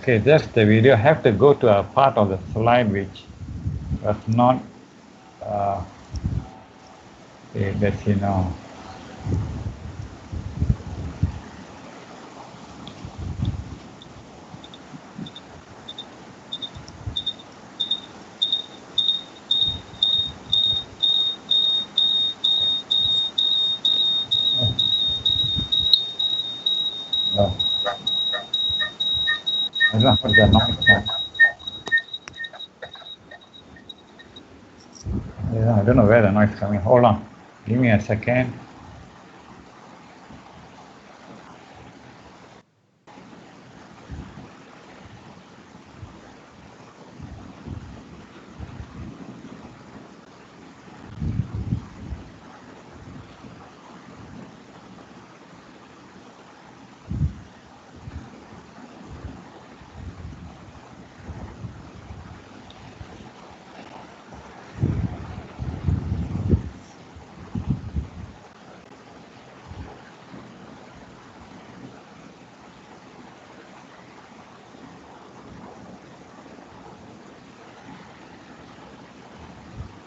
Okay, that's the video. I have to go to a part of the slide which was not, let's see now. Oh. I don't know what the noise is. I don't know where the noise is coming. Hold on. Give me a second.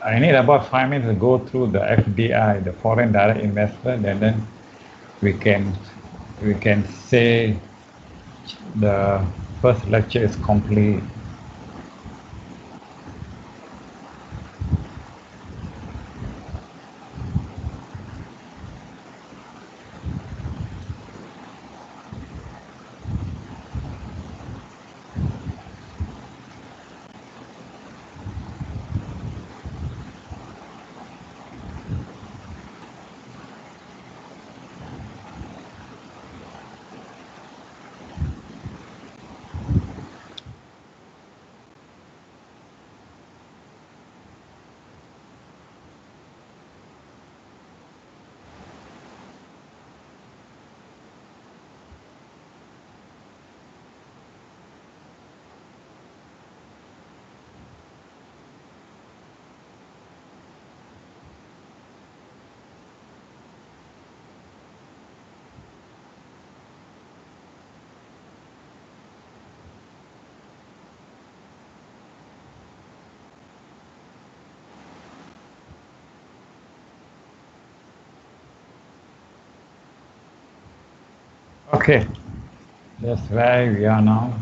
I need about 5 minutes to go through the FDI, the foreign direct investment, and then we can say the first lecture is complete. Okay, that's where we are now.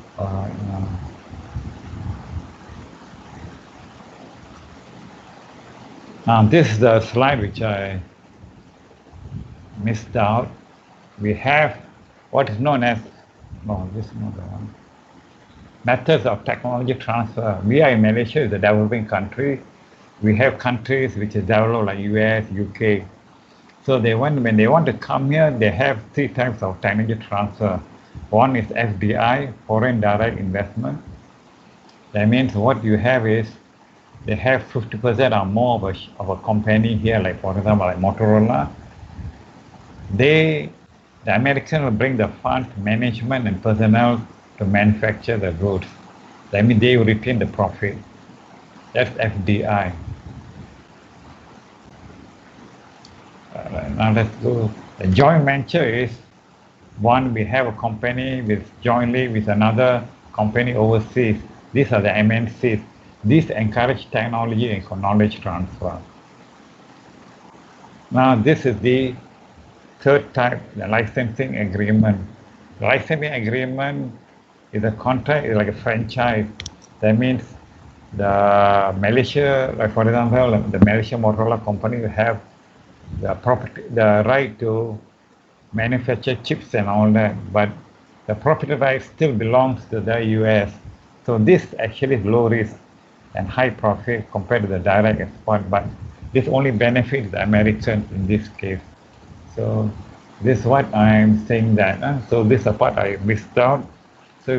This is the slide which I missed out. We have what is known as, no, this is not the one. Methods of technology transfer. We are in Malaysia, is a developing country. We have countries which are developed like US, UK. So when they want to come here, they have 3 types of technology transfer. One is FDI, foreign direct investment. That means what you have is they have 50% or more of a company here, like for example, like Motorola. The American will bring the funds, management, and personnel to manufacture the goods. That means they will retain the profit. That's FDI. Now let's go. The joint venture is one, we have a company jointly with another company overseas. These are the MNCs. These encourage technology and knowledge transfer. Now this is the third type, the licensing agreement. The licensing agreement is a contract, is like a franchise. That means the Malaysia, like for example, the Malaysia Motorola company will have the right to manufacture chips and all that, but the property right still belongs to the US. So this actually is low risk and high profit compared to the direct export, but this only benefits the Americans in this case. So this is what I'm saying that. So this is a part I missed out. So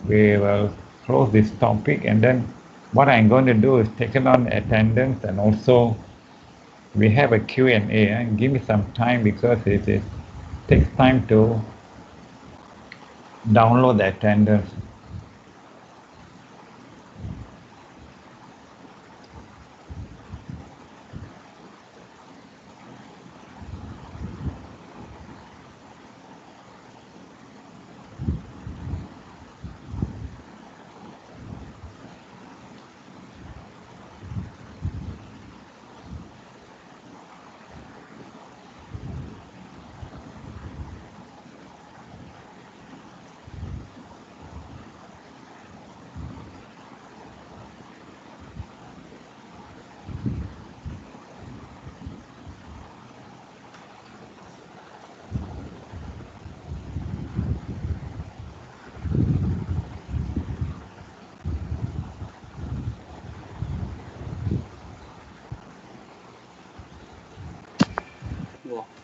we will close this topic, and then what I'm going to do is take on attendance, and also we have a Q&A. Give me some time because it takes time to download the attendance.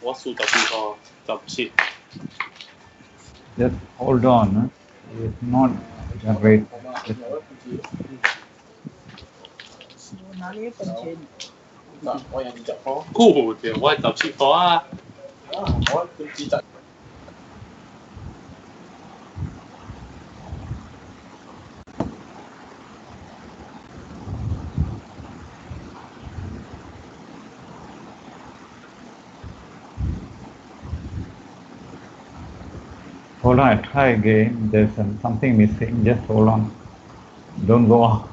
wasu tapi ho tapsi. Just hold on. It's not right. Cool, the white tapsi ho ah. Hold on, I try again. There's something missing. Just hold on. Don't go off.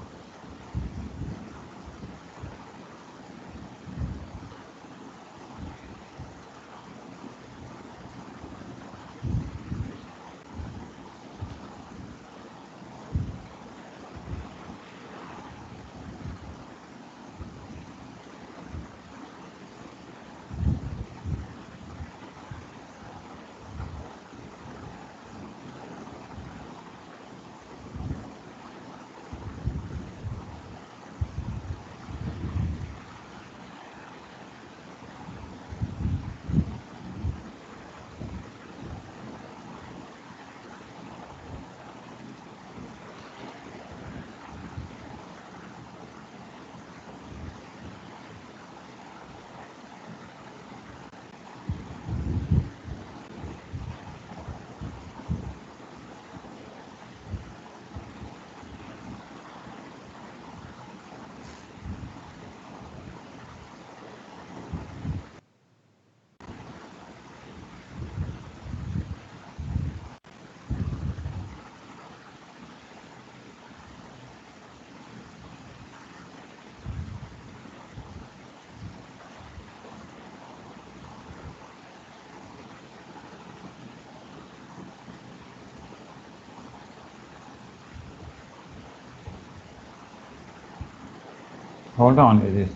Hold on. It is.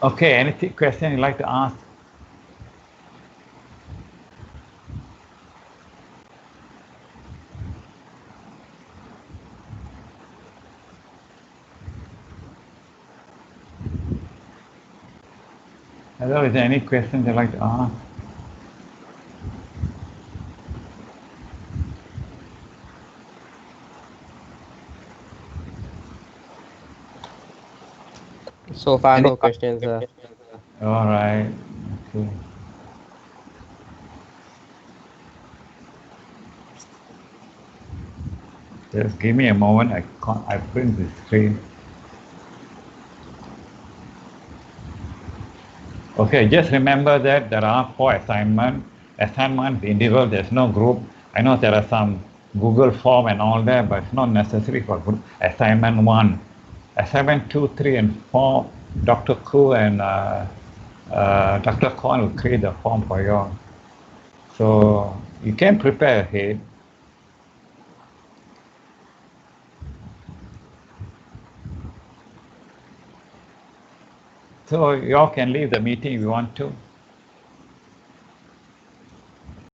Okay, any question you'd like to ask? Hello, is there any questions you'd like to ask? So far, no questions. All right. Okay. Just give me a moment. I print the screen. Okay, just remember that there are 4 assignments. Assignment individual, there's no group. I know there are some Google form and all that, but it's not necessary for group. Assignment 1. Assignment 2, 3, and 4, Dr. Koo and Dr. Kwan will create the form for you all. So you can prepare ahead. So you all can leave the meeting if you want to.